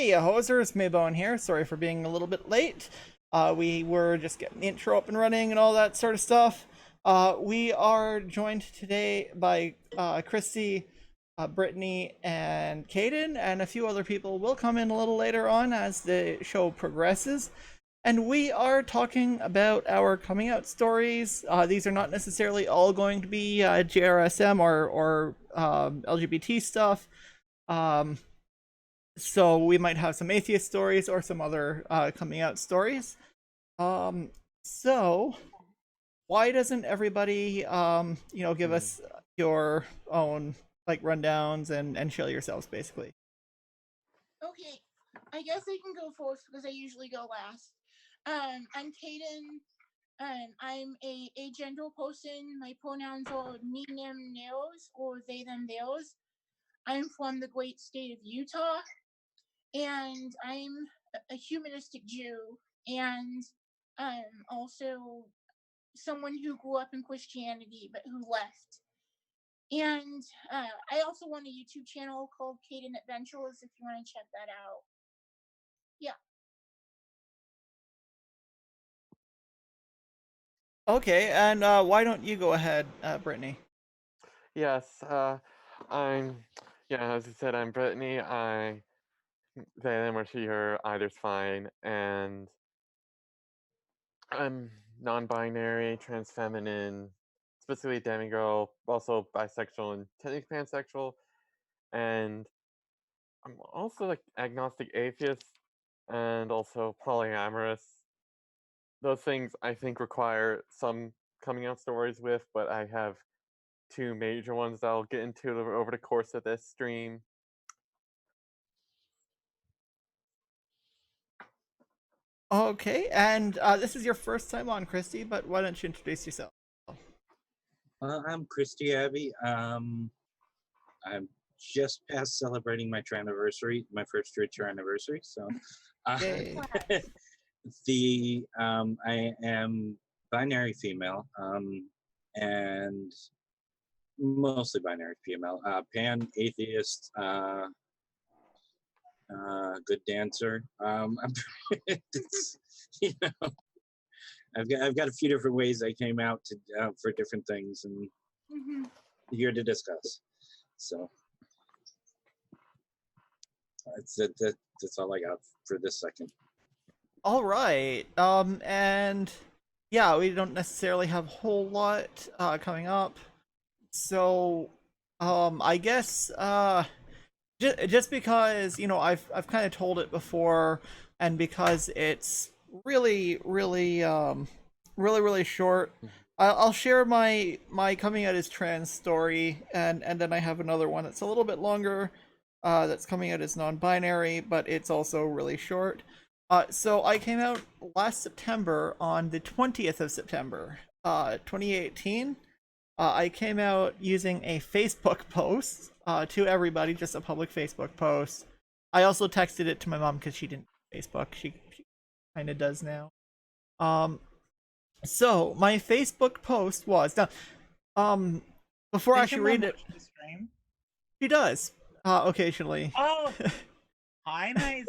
Hey, hosers, Maybone here. Sorry for being a little bit late. We were just getting the intro up and running and all that sort of stuff. We are joined today by Christy, Brittany, and Kaden, and a few other people will come in a little later on as the show progresses. And we are talking about our coming out stories. These are not necessarily all going to be GRSM or LGBT stuff. Um, so we might have some atheist stories or some other coming out stories. Um, so why doesn't everybody, give us your own like rundowns and show yourselves basically? Okay, I guess I can go first because I usually go last. I'm Kaden. I'm a agender person. My pronouns are me, them, theirs, or they, them, theirs. I'm from the great state of Utah, and I'm a humanistic Jew, and also someone who grew up in Christianity but who left. And I also run a YouTube channel called Kaden Adventures if you want to check that out. Yeah. Okay, and why don't you go ahead, Brittany? Yes, I'm, as you said, I'm Brittany. They, them, or she, her, either's fine. And I'm non-binary, trans-feminine, specifically demigirl, also bisexual and technically pansexual. And I'm also like agnostic atheist and also polyamorous. Those things I think require some coming out stories with, but I have two major ones that I'll get into over the course of this stream. Okay, and this is your first time on, Christy, but why don't you introduce yourself? I'm Christy Abbey. I'm just past celebrating my anniversary, my first Twitter anniversary. So, Yay. I am binary female, and mostly binary female. Pan atheist, good dancer. You know, I've got a few different ways I came out to for different things, and here to discuss. So that's all I got for this second. All right. And yeah, we don't necessarily have a whole lot coming up. So, I guess just because, I've kind of told it before, and because it's really really short, I'll share my coming out as trans story, and then I have another one that's a little bit longer, that's coming out as non-binary, but it's also really short. So I came out last September, on the 20th of September, 2018. I came out using a Facebook post to everybody, just a public Facebook post. I also texted it to my mom because she didn't have Facebook. She kind of does now. So my Facebook post was now. Before I actually read it, she does occasionally. Oh, hi, my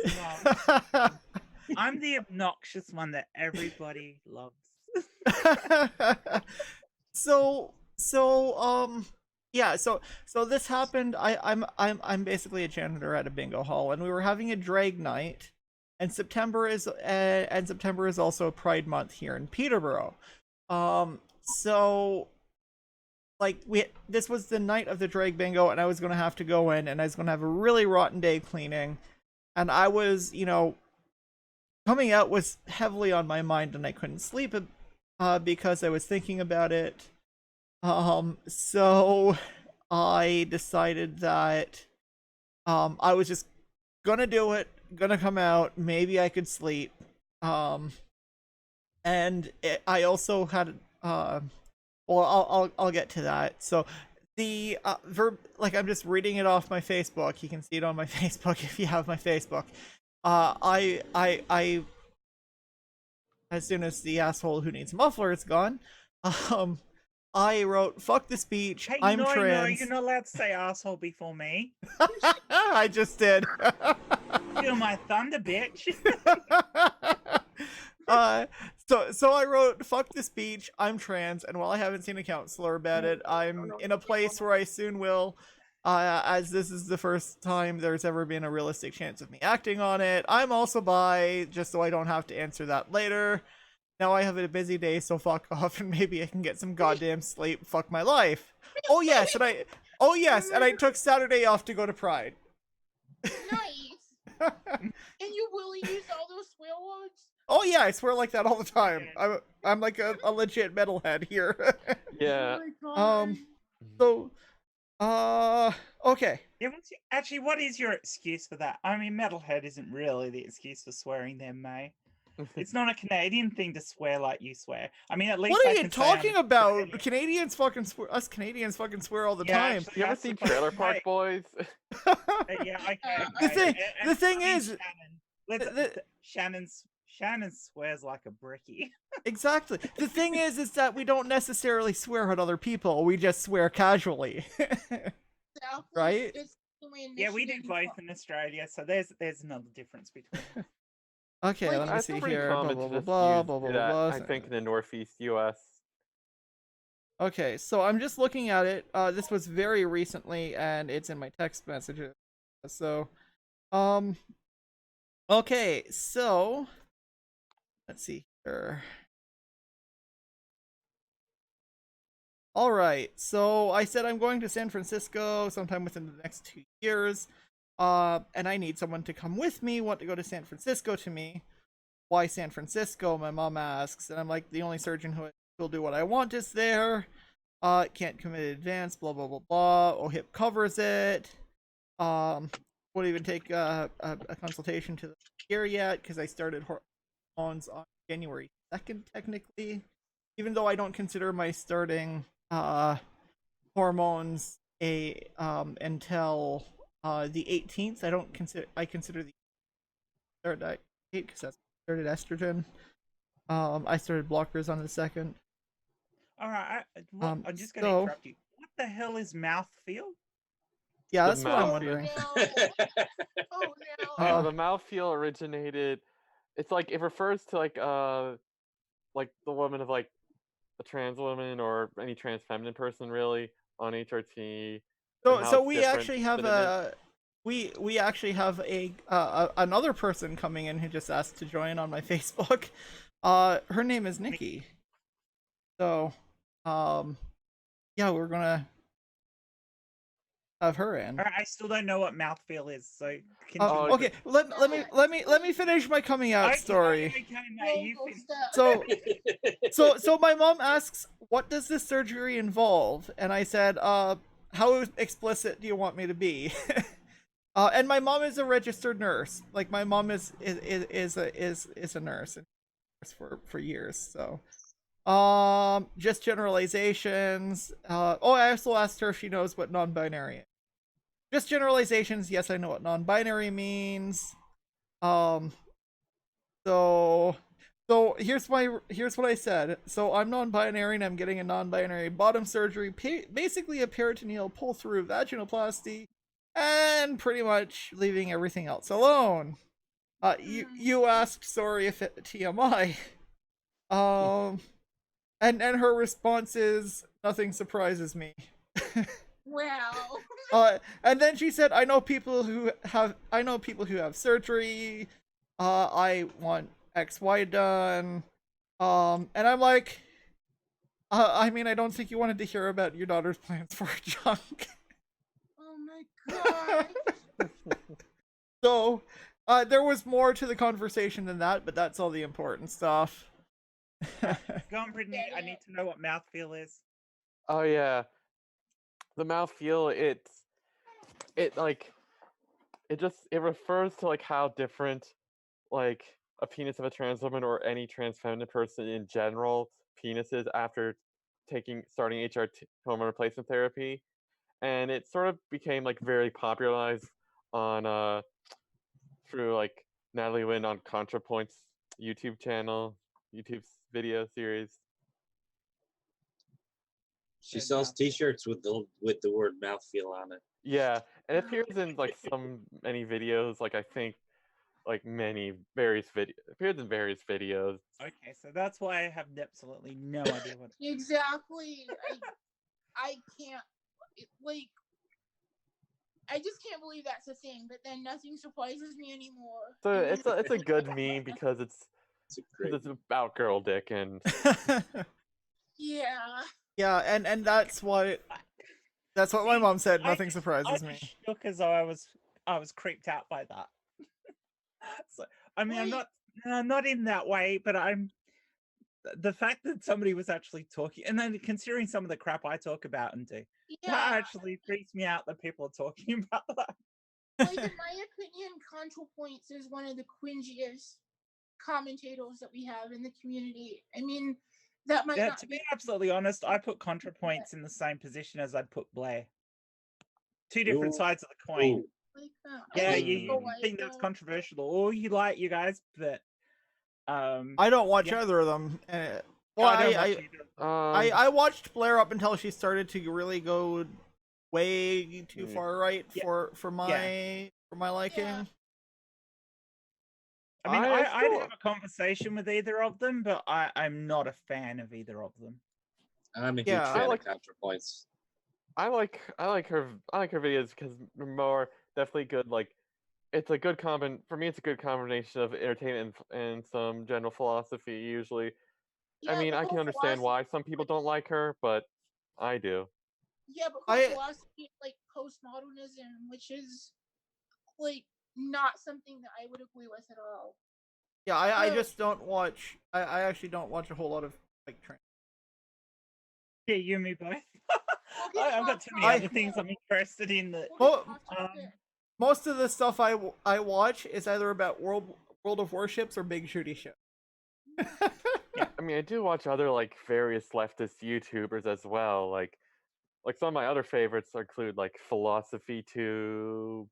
mom. I'm the obnoxious one that everybody loves. So this happened. I'm basically a janitor at a bingo hall, and we were having a drag night, and September is also Pride Month here in Peterborough. So like this was the night of the drag bingo, and I was gonna have to go in, and I was gonna have a really rotten day cleaning, and I was, coming out was heavily on my mind, and I couldn't sleep because I was thinking about it. So I decided that I was just gonna do it, gonna come out. Maybe I could sleep. I also had I'll get to that. So the verb, like, I'm just reading it off my Facebook. You can see it on my Facebook if you have my Facebook. I as soon as the asshole who needs a muffler is gone, I wrote "fuck the speech." Hey, I'm no, trans. you're not allowed to say asshole before me. I just did. Steal my thunder, bitch. So I wrote "fuck the speech." I'm trans, and while I haven't seen a counselor about it, I'm in a place where I soon will. As this is the first time there's ever been a realistic chance of me acting on it. I'm also bi, just so I don't have to answer that later. Now I have a busy day, so fuck off, and maybe I can get some goddamn sleep. Fuck my life. Oh yes, and I took Saturday off to go to Pride. Nice. And you really use all those swear words? Oh yeah, I swear like that all the time. I'm like a legit metalhead here. Yeah. Oh my god. So, okay. Yeah, actually, what is your excuse for that? I mean, metalhead isn't really the excuse for swearing there, May. It's not a Canadian thing to swear like you swear. I mean, at least What are I you can say I'm talking about? Canadians fucking swear. Us Canadians fucking swear all the Yeah, time. actually, You ever that's seen the Trailer point. Park Boys? Yeah, okay. The okay. thing- And the thing I mean, is- Shannon. Let's, Shannon swears like a brickie. Exactly. The thing is that we don't necessarily swear at other people. We just swear casually. South Right? is the way in Yeah, we do Michigan. both in Australia, so there's another difference between us. Okay, Wait, let me That's see pretty here. Blah common blah to blah just blah use blah blah that, blah. I think, in the Northeast U.S. Okay, so I'm just looking at it. This was very recently, and it's in my text messages. So, okay, so let's see here. All right, so I said I'm going to San Francisco sometime within the next 2 years. And I need someone to come with me. Want to go to San Francisco to me? Why San Francisco? My mom asks, and I'm like, the only surgeon who will do what I want is there. Can't commit in advance. Blah blah blah blah. OHIP covers it. Won't even take a consultation to the year yet because I started hormones on January 2nd technically, even though I don't consider my starting hormones until the 18th. I consider the start date because that's started estrogen. I started blockers on the 2nd. All right, I'm just going to so- interrupt you. What the hell is mouthfeel? Yeah, The that's what I'm mouth wondering. Oh no. Uh, The mouthfeel originated. It's like it refers to like the woman of like a trans woman or any trans feminine person really on HRT. and how So it's we different actually have than it is. we actually have another person coming in who just asked to join on my Facebook. Her name is Nikki. So, yeah, we're gonna have her in. All right, I still don't know what mouthfeel is, so Oh, Okay, let me finish my coming out Okay, story. Okay, no, you Roll fin- stuff. So my mom asks, "What does this surgery involve?" And I said, how explicit do you want me to be?" And my mom is a registered nurse. Like my mom is a nurse and for years. So, just generalizations. I also asked her if she knows what non-binary is. Just generalizations. Yes, I know what non-binary means. So here's what I said. So I'm non-binary and I'm getting a non-binary bottom surgery, basically a peritoneal pull-through vaginoplasty, and pretty much leaving everything else alone. You asked, sorry if it TMI. And her response is, nothing surprises me. Wow. And then she said, I know people who have surgery. I want XY done. And I'm like, I mean, I don't think you wanted to hear about your daughter's plans for junk. Oh my god. So, there was more to the conversation than that, but that's all the important stuff. Go on, Brittany. I need to know what mouthfeel is. Oh yeah, the mouthfeel. It refers to like how different like a penis of a trans woman or any trans feminine person in general penises after starting HRT hormone replacement therapy, and it sort of became like very popularized on through like Natalie Wynn on ContraPoint's YouTube's video series. She Said sells mouthfeel. T-shirts with the word mouthfeel on it. Yeah, and it appears in like many videos. Like I think like appears in various videos. Okay, so that's why I have absolutely no idea what. Exactly. I can't like. I just can't believe that's a thing. But then nothing surprises me anymore. So I mean, it's a good meme because It's a great. it's about girl dick and yeah. Yeah, and that's what my mom said. Nothing I surprises me. just shook as though I was creeped out by that. So I mean, I'm not in that way, but I'm the fact that somebody was actually talking, and then considering some of the crap I talk about and do, Yeah. that actually freaks me out that people are talking about that. Like, in my opinion, ContraPoints is one of the cringiest commentators that we have in the community. I mean, that might Yeah, not to be be absolutely honest, I put ContraPoints in the same position as I'd put Blair. Two different Ooh, sides of the coin. ooh. like that. Yeah, I like you Eagle think White, that's though. controversial, or you like you guys, but I don't watch yeah. either of them. Well, I don't watch either. I watched Blair up until she started to really go way too Yeah. far right Yeah. for my liking. Yeah. I mean, I I'd still- have a conversation with either of them, but I'm not a fan of either of them. I'm a huge Yeah. fan I like- of ContraPoints. I like her videos because they're more definitely good. Like it's a good for me. It's a good combination of entertainment and some general philosophy. Usually, Yeah, I mean, but I can her understand philosophy- why some people don't like her, but I do. Yeah, but her I- philosophy is like postmodernism, which is like not something that I would agree with at all. Yeah, I So- just don't watch. I actually don't watch a whole lot of like trans. Yeah, you and me both. We'll get I've got off too many I- other things I'm interested in that. We'll get Oh, off topic. Most of the stuff I watch is either about World of Warships or big shooty shit. I mean, I do watch other like various leftist YouTubers as well. Like some of my other favorites include like Philosophy Tube.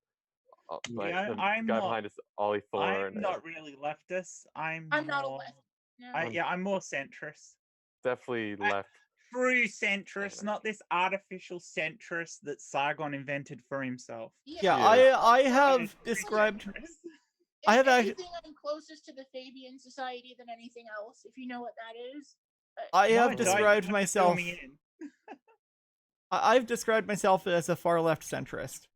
Like Yeah, the I'm guy not- behind us, Ollie Thorne. I'm not really leftist. I'm not a more, left. No. I'm more centrist. Definitely left. True centrist, not this artificial centrist that Sargon invented for himself. Yeah, Yeah. I have True described. centrist. I have If actually- anything, I'm closest to the Fabian Society than anything else, if you know what that is. I No, have don't. described You have to fill myself. me in. I've described myself as a far left centrist.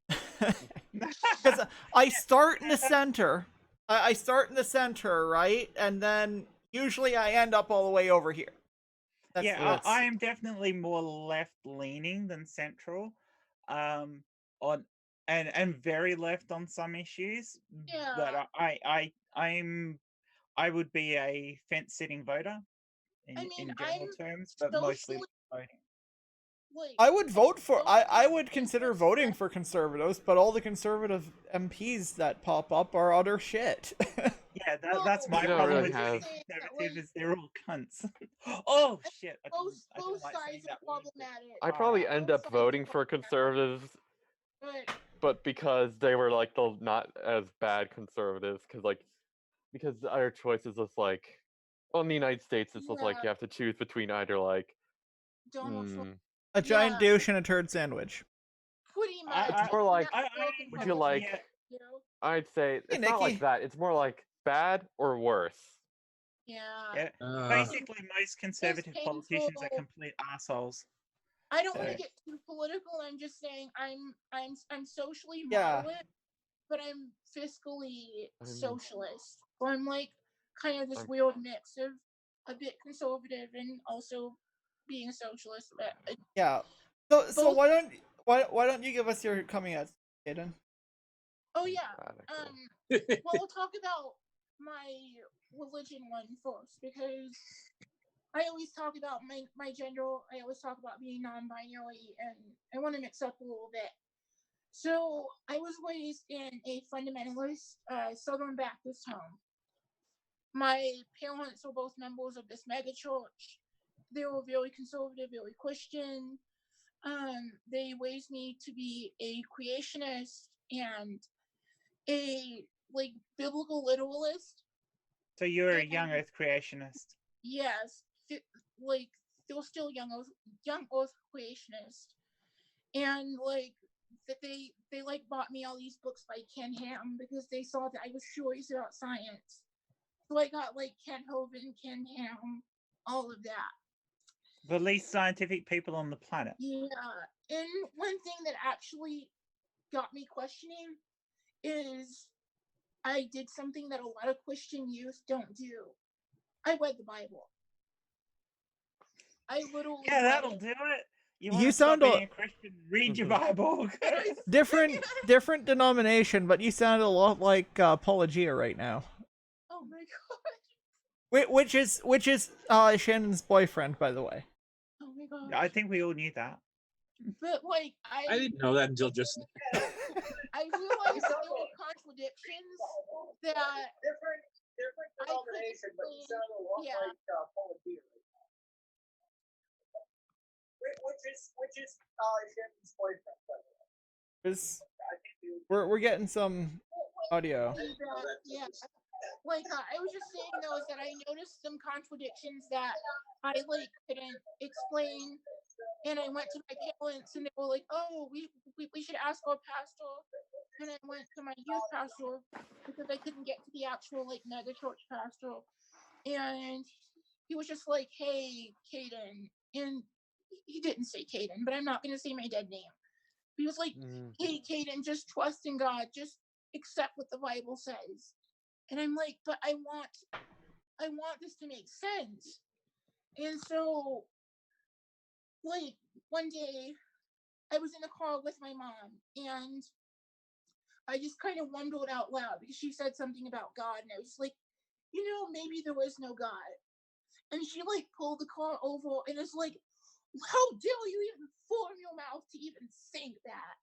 Because I start in the center. I start in the center, right? And then usually I end up all the way over here. I am definitely more left leaning than central, on and very left on some issues. Yeah. But I would be a fence sitting voter in, I mean, in general I'm terms, but mostly socially- voting. Like, I would vote for. socially I would consider left. voting for conservatives, but all the conservative MPs that pop up are utter shit. Yeah, that's my You don't problem really with have- being conservative is they're all cunts. Oh shit! I both didn't like saying sides are that word, but- problematic. I probably end both up sides voting are for problematic. conservatives, But because they were like the not as bad conservatives, because the other choice is just like, well, in the United States, it's just like Yeah. you have to choose between either like, Donald Trump, A giant Yeah. douche and a turd sandwich. pretty I- much. it's more like, That's I- broken would from you the like, get, you know? I'd say it's not like Nikki. that. It's more like bad or worse. Yeah. Yeah, Uh, basically, most conservative politicians are painful. complete assholes. I don't want to So- get too political. I'm just saying I'm socially Yeah. moderate, but I'm fiscally I'm- socialist. So I'm like kind of this I'm- weird mix of a bit conservative and also being a socialist. But Yeah. So Both- why don't you give us your coming out, Kaden? oh yeah, Radical. well we'll talk about my religion one first because I always talk about my gender. I always talk about being non-binary, and I want to mix up a little bit. So I was raised in a fundamentalist Southern Baptist home. My parents were both members of this mega church. They were very conservative, very Christian. They raised me to be a creationist and a like biblical literalist. So you're a young Earth creationist. Yes, like they were still young Earth creationists, and like that they like bought me all these books by Ken Ham because they saw that I was curious about science. So I got like Ken Hovind, Ken Ham, all of that. The least scientific people on the planet. Yeah, and one thing that actually got me questioning is I did something that a lot of Christian youth don't do. I read the Bible. I literally Yeah, read that'll it. do it. You You want to sound stop a- being a Christian? Read your Bible. different denomination, but you sound a lot like Apologia right now. Oh my god. Which is Shannon's boyfriend, by the way. Oh my god. I think we all knew that. But like I didn't know that until just now. I realized that there were contradictions that different I couldn't denomination, but you explain. sound a lot Yeah. like Apologia right now. Which is Shannon's boyfriend, by the way. I think We're getting some audio. Yeah. Like I was just saying though, is that I noticed some contradictions that I like couldn't explain, and I went to my parents, and they were like, "Oh, we should ask our pastor." And I went to my youth pastor because I couldn't get to the actual like mega church pastor, and he was just like, "Hey, Kaden," and he didn't say Kaden, but I'm not gonna say my dead name. He was like, "Hey, Kaden, just trust in God, just accept what the Bible says." And I'm like, "But I want this to make sense." And so, like, one day, I was in the car with my mom, and I just kind of wondered out loud because she said something about God, and I was like, maybe there is no God. And she like pulled the car over, and it's like, "How dare you even form your mouth to even think that?"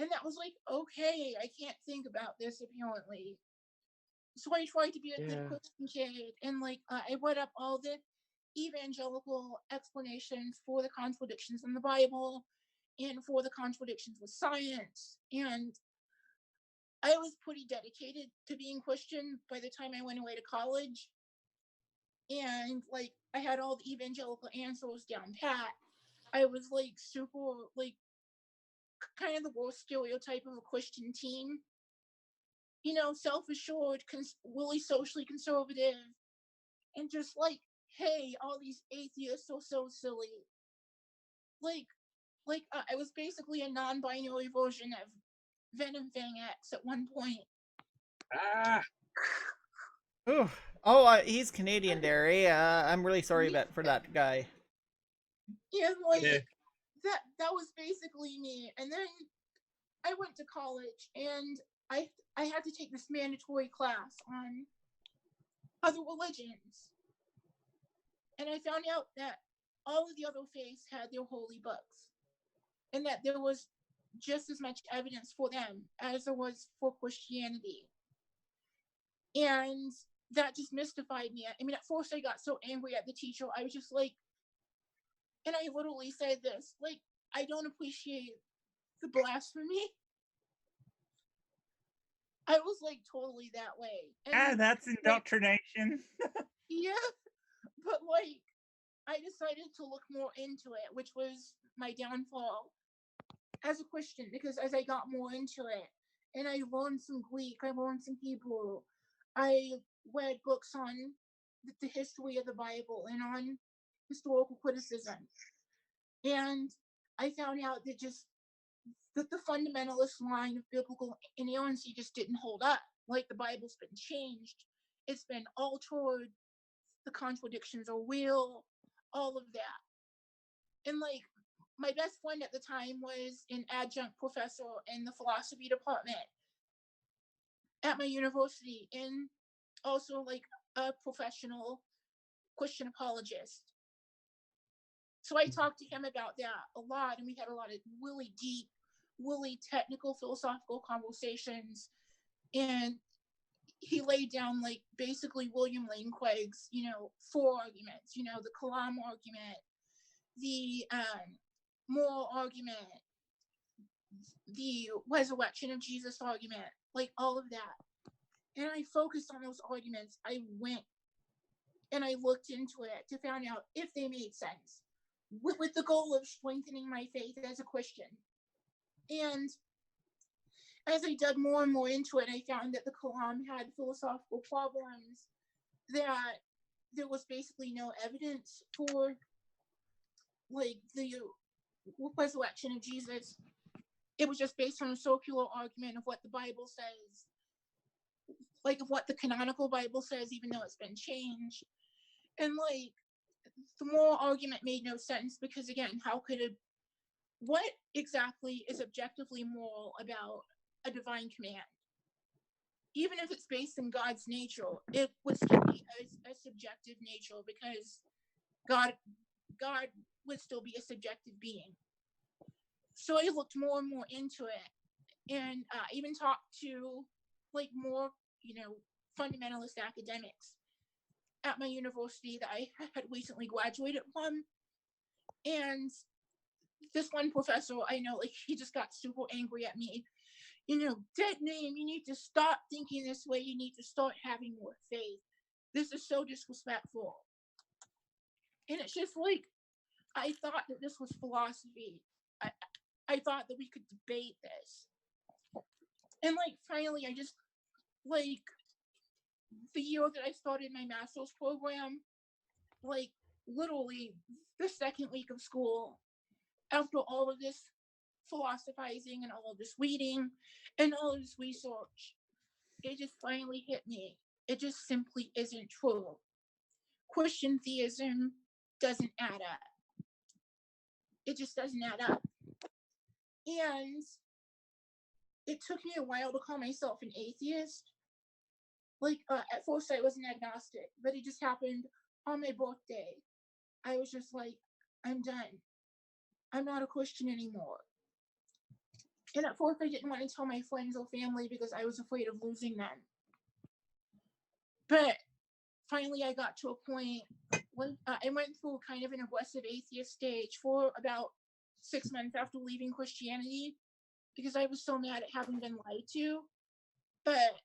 And that was like, okay, I can't think about this apparently. So I tried to be a good Christian kid, and like I read up all the evangelical explanations for the contradictions in the Bible and for the contradictions with science. And I was pretty dedicated to being Christian by the time I went away to college. And like I had all the evangelical answers down pat. I was like super like kind of the worst stereotype of a Christian teen. Self-assured, really socially conservative, and just like, hey, all these atheists are so silly. I was basically a non-binary version of Venom Fang X at one point. Ah, Ooh. Oh, he's Canadian, Derry. I'm really sorry for that guy. Yeah, like Yeah. that was basically me. And then I went to college, and I had to take this mandatory class on other religions. And I found out that all of the other faiths had their holy books, and that there was just as much evidence for them as there was for Christianity. And that just mystified me. I mean, at first I got so angry at the teacher. I was just like, and I literally said this, like, I don't appreciate the blasphemy. I was like totally that way. And That's indoctrination. yeah, but like I decided to look more into it, which was my downfall as a Christian, because as I got more into it and I learned some Greek, I learned some Hebrew, I read books on the history of the Bible and on historical criticism, and I found out that the fundamentalist line of biblical inerrancy just didn't hold up. Like, the Bible's been changed, it's been altered, the contradictions are real, all of that. And like my best friend at the time was an adjunct professor in the philosophy department at my university, and also like a professional Christian apologist. So I talked to him about that a lot, and we had a lot of really deep, really technical philosophical conversations. And he laid down like basically William Lane Craig's, 4 arguments, the Kalam argument, the moral argument, the resurrection of Jesus argument, like all of that. And I focused on those arguments. I went and I looked into it to find out if they made sense, with the goal of strengthening my faith as a Christian. And as I dug more and more into it, I found that the Quran had philosophical problems, that there was basically no evidence for, like, the resurrection of Jesus. It was just based on a circular argument of what the Bible says, like of what the canonical Bible says, even though it's been changed. And like, the moral argument made no sense, because again, how could what exactly is objectively moral about a divine command? Even if it's based in God's nature, it would still be a subjective nature, because God would still be a subjective being. So I looked more and more into it, and even talked to like more, fundamentalist academics at my university that I had recently graduated from. And this one professor I know, like, he just got super angry at me. Dead name, you need to stop thinking this way. You need to start having more faith. This is so disrespectful. And it's just like, I thought that this was philosophy. I thought that we could debate this. And like, finally, I just, like, the year that I started my master's program, like, literally the second week of school, after all of this philosophizing and all of this reading and all of this research, it just finally hit me. It just simply isn't true. Christian theism doesn't add up. It just doesn't add up. And it took me a while to call myself an atheist. Like, at first I was an agnostic, but it just happened on my birthday. I was just like, I'm done. I'm not a Christian anymore. And at first I didn't want to tell my friends or family because I was afraid of losing them. But finally I got to a point when I went through kind of an aggressive atheist stage for about 6 months after leaving Christianity, because I was so mad at having been lied to. But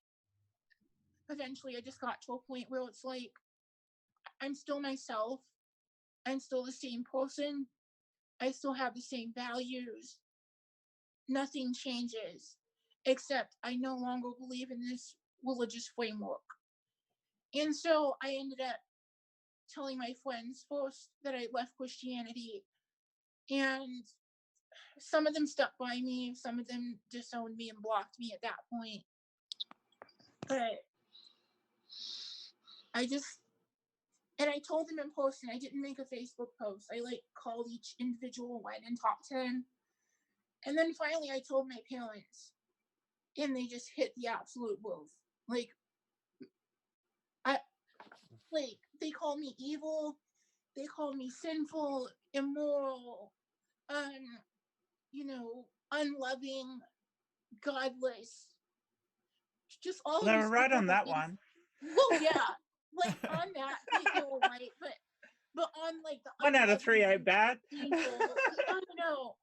eventually I just got to a point where it's like, I'm still myself. I'm still the same person. I still have the same values. Nothing changes, except I no longer believe in this religious framework. And so I ended up telling my friends first that I left Christianity, and some of them stuck by me, some of them disowned me and blocked me at that point. But I told them in person. I didn't make a Facebook post. I called each individual one and talked to them. And then finally I told my parents, and they just hit the absolute roof. They called me evil. They called me sinful, immoral, unloving, godless. Just all of They these were right on that things. one. Well, yeah, on that they were right, but on the 1 out of 3 ain't bad. Evil, I don't know.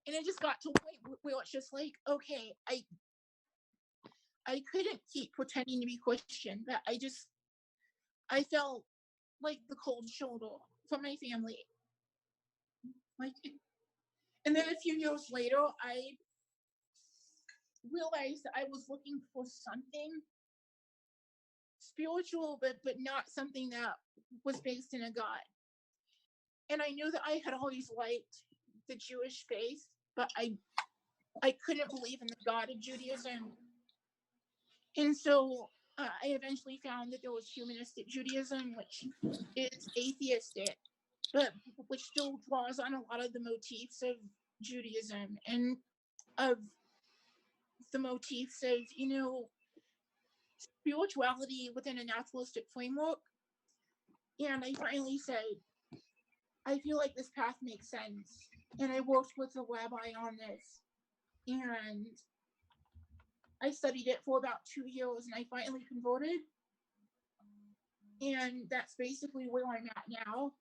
And it just got to a point where it's just like, okay, I couldn't keep pretending to be Christian, but I felt like the cold shoulder from my family. And then a few years later, I realized that I was looking for something spiritual, but not something that was based in a God. And I knew that I had always liked the Jewish faith, but I couldn't believe in the God of Judaism. And so I eventually found that there was humanistic Judaism, which is atheistic, but which still draws on a lot of the motifs of Judaism and of the motifs of, spirituality within a naturalistic framework. And I finally said, I feel like this path makes sense. And I worked with a rabbi on this. And I studied it for about 2 years, and I finally converted. And that's basically where I'm at now.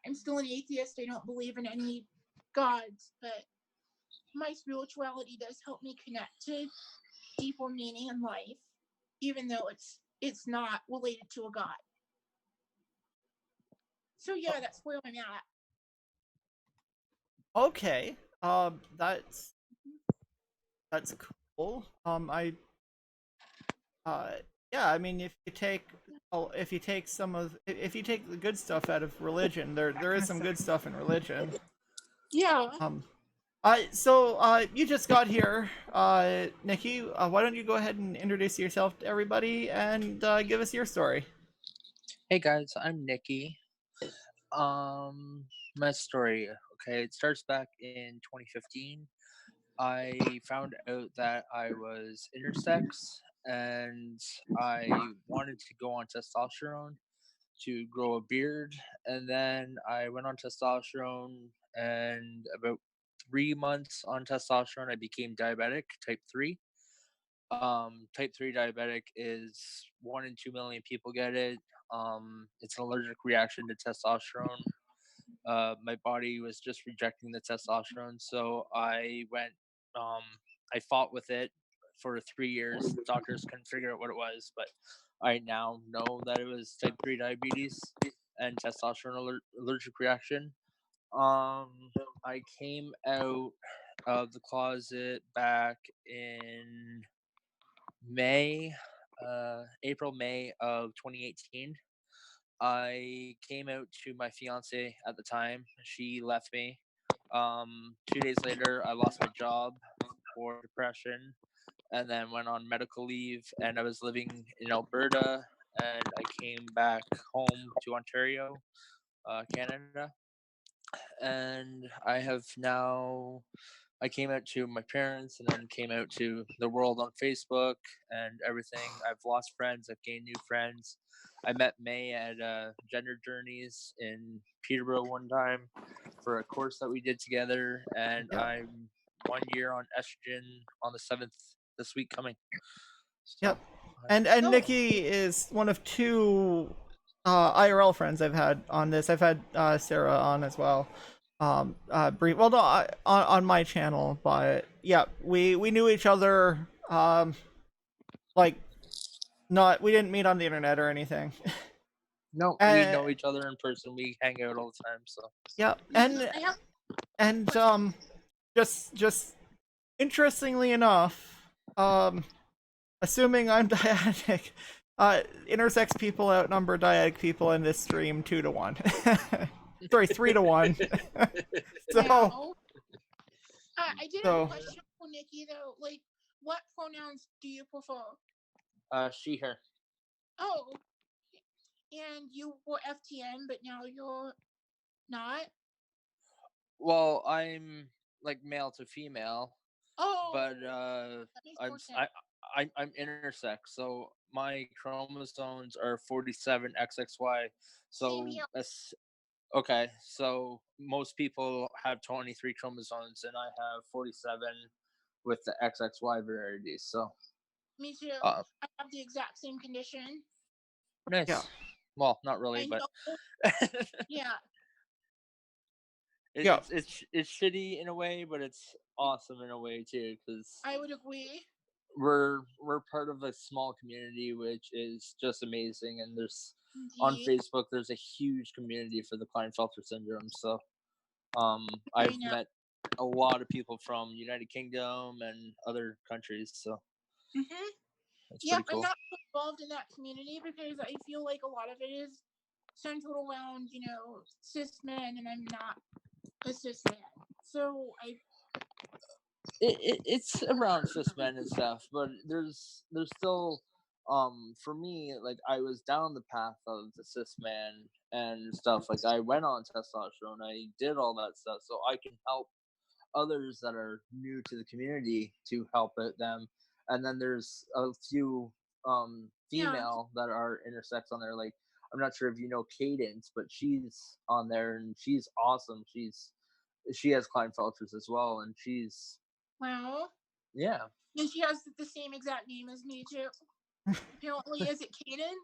I'm still an atheist. I don't believe in any gods, but my spirituality does help me connect to deeper meaning in life, even though it's not related to a god. So yeah, that's where I'm at. Okay. That's cool. Yeah, I mean, if you take the good stuff out of religion, there is some good stuff in religion. Yeah. So you just got here, Nikki. Why don't you go ahead and introduce yourself to everybody and give us your story? Hey guys, I'm Nikki. My story. Okay, it starts back in 2015. I found out that I was intersex and I wanted to go on testosterone to grow a beard. And then I went on testosterone, and about 3 months on testosterone, I became diabetic, type 3. Type 3 diabetic is 1 in 2 million people get it. It's an allergic reaction to testosterone. My body was just rejecting the testosterone, so I fought with it for 3 years. Doctors couldn't figure out what it was, but I now know that it was type 3 diabetes and testosterone allergic reaction. I came out of the closet back in May, April, May of 2018. I came out to my fiance at the time. She left me. 2 days later, I lost my job for depression, and then went on medical leave. And I was living in Alberta, and I came back home to Ontario, Canada. And I came out to my parents and then came out to the world on Facebook and everything. I've lost friends, I've gained new friends. I met May at Gender Journeys in Peterborough one time for a course that we did together, and Yep. I'm 1 year on estrogen on the 7th this week coming. So, Yep. And Nikki is one of 2 IRL friends I've had on this. I've had Sarah on as well. Brief. Well, no, on my channel, but yeah, we knew each other. Like, we didn't meet on the internet or anything. No, we know each other in person. We hang out all the time. So yeah, and just interestingly enough, assuming I'm dyadic, intersex people outnumber dyadic people in this stream 2 to 1. Sorry, 3 to 1. So, I did have a question for Nikki though. Like, what pronouns do you prefer? she, her. Oh, and you were FTN, but now you're not. Well, I'm like male to female. Oh, but that makes more sense. I'm intersex, so my chromosomes are 47 XXY. So okay, so most people have 23 chromosomes, and I have 47 with the XXY varieties. So me too. I have the exact same condition. nice. Yeah. Well, not really, but yeah. It's shitty in a way, but it's awesome in a way too, because I would agree. We're part of a small community, which is just amazing, and there's on Facebook there's a huge community for the Klinefelter syndrome. So I've met a lot of people from United Kingdom and other countries. So that's pretty cool. I'm not involved in that community because I feel like a lot of it is centered around, cis men, and I'm not a cis man. So it's around cis men and stuff, but there's still for me, like, I was down the path of the cis man and stuff. Like, I went on testosterone, I did all that stuff, so I can help others that are new to the community to help them. And then there's a few female that are intersex on there. Like, I'm not sure if you know Kaden, but she's on there and she's awesome. She has Klinefelters as well, and she's wow. Yeah. And she has the same exact name as me too. Apparently, is it Kaden?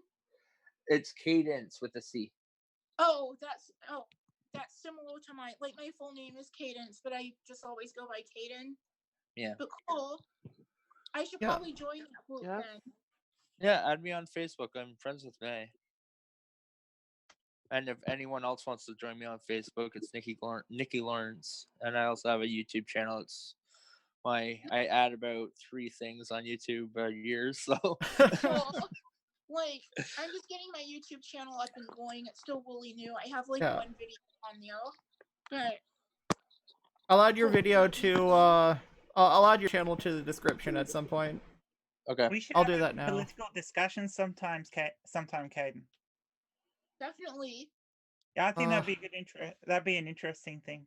It's Cadence with a C. Oh, that's similar to my full name is Cadence, but I just always go by Kaden. Yeah. But cool. I should probably join that group then. Yeah, add me on Facebook. I'm friends with May. And if anyone else wants to join me on Facebook, it's Nikki Lawrence, and I also have a YouTube channel. It's I add about 3 things on YouTube a year, so Well, like, I'm just getting my YouTube channel up and going. It's still really new. I have like Yeah. 1 video on there, but I'll add your video to I'll add your channel to the description at some point. okay. We should I'll have do a that now. political discussion sometime, Caden. definitely. Yeah, I think Uh, that'd be an interesting thing.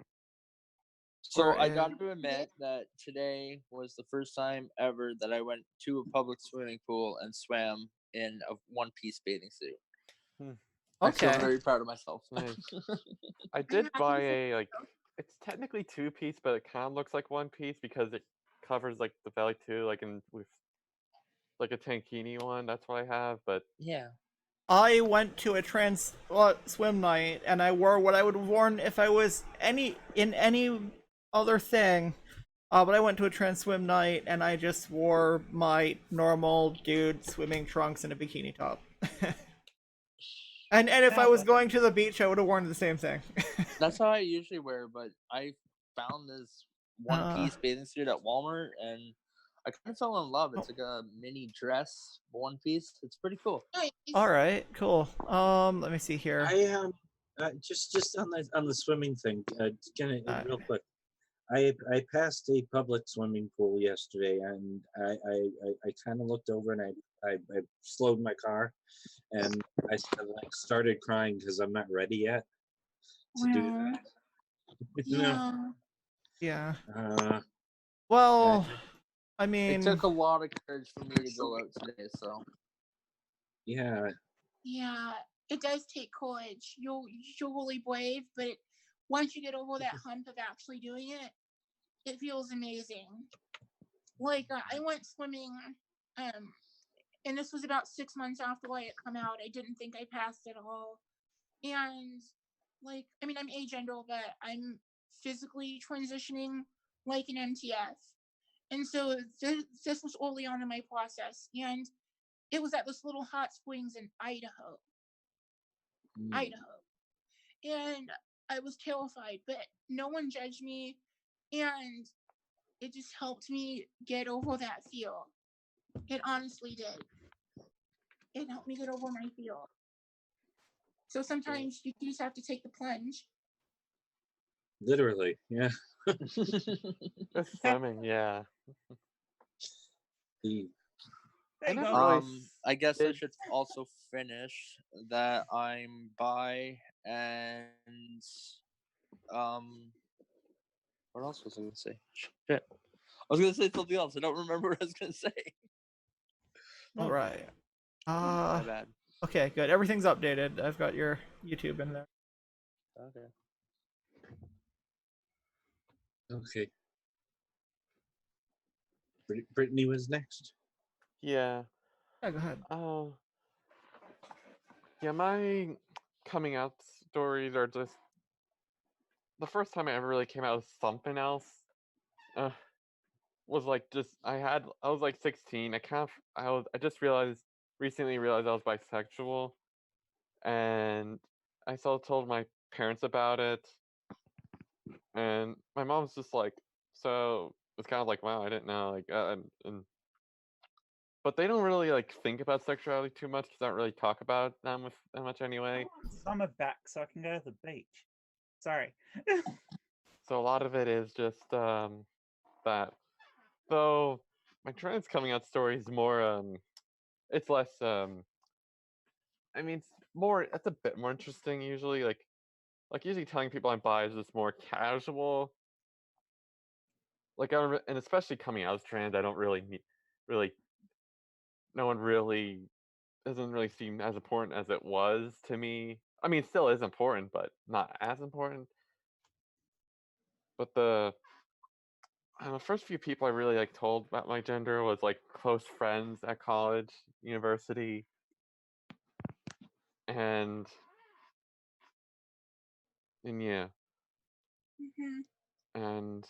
So I Right. got to admit that today was the first time ever that I went to a public swimming pool and swam in a one-piece bathing suit. I feel Okay. very proud of myself. Nice. I did buy a like. It's technically 2-piece, but it kind of looks like 1-piece because it covers like the belly too, like in with like a tankini one. That's what I have, but Yeah. I went to a trans swim night and I wore what I would have worn if I was any other thing. But I went to a trans swim night and I just wore my normal dude swimming trunks and a bikini top. and if I was going to the beach, I would have worn the same thing. That's how I usually wear, but I found this one-piece bathing suit at Walmart, and I kind of fell in love. It's like a mini dress one-piece. It's pretty cool. Nice. All right, cool. Let me see here. I just on the swimming thing, real quick. I passed a public swimming pool yesterday, and I kind of looked over and I slowed my car, and I started crying because I'm not ready yet to do Wow. that. Yeah. Yeah. Well, I It mean, took a lot of courage for me to go out today, so Yeah. Yeah. It does take courage. You're really brave, but once you get over that hump of actually doing it, it feels amazing. Like I went swimming, and this was about 6 months after I had come out. I didn't think I passed at all, and like I mean I'm agender, but I'm physically transitioning like an MTF, and so this was early on in my process, and it was at this little hot springs in Idaho, and I was terrified, but no one judged me, and it just helped me get over that fear. It honestly did. It helped me get over my fear. So sometimes you just have to take the plunge. Literally, yeah. Just swimming, yeah. The There you I go. never really I guess I did- should also finish that I'm bi, and what else was I gonna say? Shit. I was gonna say something else. I don't remember what I was gonna say. all right. My bad. Okay, good. Everything's updated. I've got your YouTube in there. Okay. Okay. Brittany was next. Yeah. Yeah, go ahead. Oh. Yeah, my coming out stories are just the first time I ever really came out with something else. Was like I was like 16. I just recently realized I was bisexual, and I still told my parents about it, and my mom's just like, so it's kind of like, wow, I didn't know, like, but they don't really like think about sexuality too much because I don't really talk about that much anyway. Summer back so I can go to the beach. Sorry. So a lot of it is just that. Though my trans coming out story is more it's less I mean it's a bit more interesting usually, like usually telling people I'm bi is just more casual. Like and especially coming out as trans, I don't really really no one really doesn't really seem as important as it was to me. I mean, it still is important, but not as important. But the first few people I really like told about my gender was like close friends at college, university, and yeah, and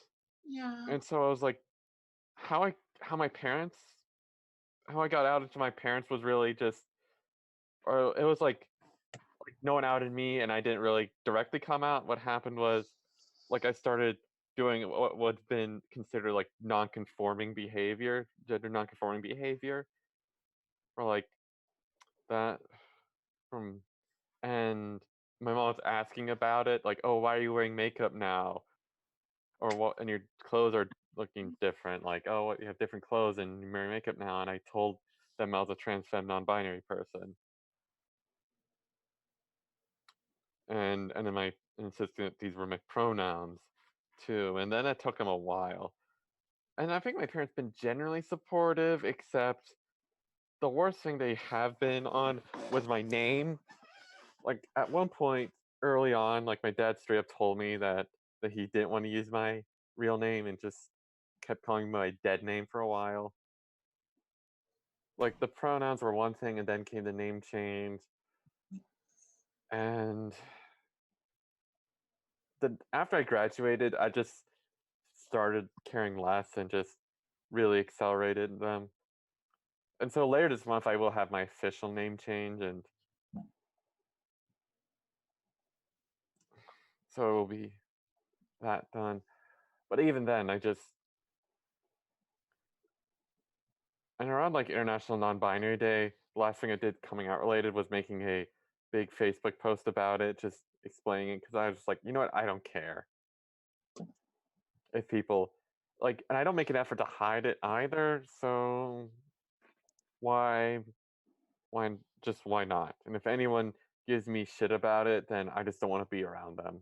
Yeah. and so I was like, how I got out to my parents was really just, or it was like no one outed me, and I didn't really directly come out. What happened was, like, I started doing what would have been considered like non-conforming behavior, gender non-conforming behavior, or like that from, and my mom was asking about it, like, oh, why are you wearing makeup now? Or what, and your clothes are looking different, like, oh, what, you have different clothes and you're wearing makeup now. And I told them I was a trans femme non-binary person. And then my insisted that these were my pronouns too. And then it took them a while. And I think my parents been generally supportive, except the worst thing they have been on was my name. Like at one point early on, like my dad straight up told me that he didn't want to use my real name and just kept calling me my dead name for a while. Like the pronouns were one thing, and then came the name change, and after I graduated, I just started caring less and just really accelerated them. And so later this month, I will have my official name change, and so it will be that done. But even then, and around like International Non-Binary Day, the last thing I did coming out related was making a big Facebook post about it, just explaining it, because I was just like, you know what, I don't care if people like, and I don't make an effort to hide it either, so why why not? And if anyone gives me shit about it, then I just don't want to be around them.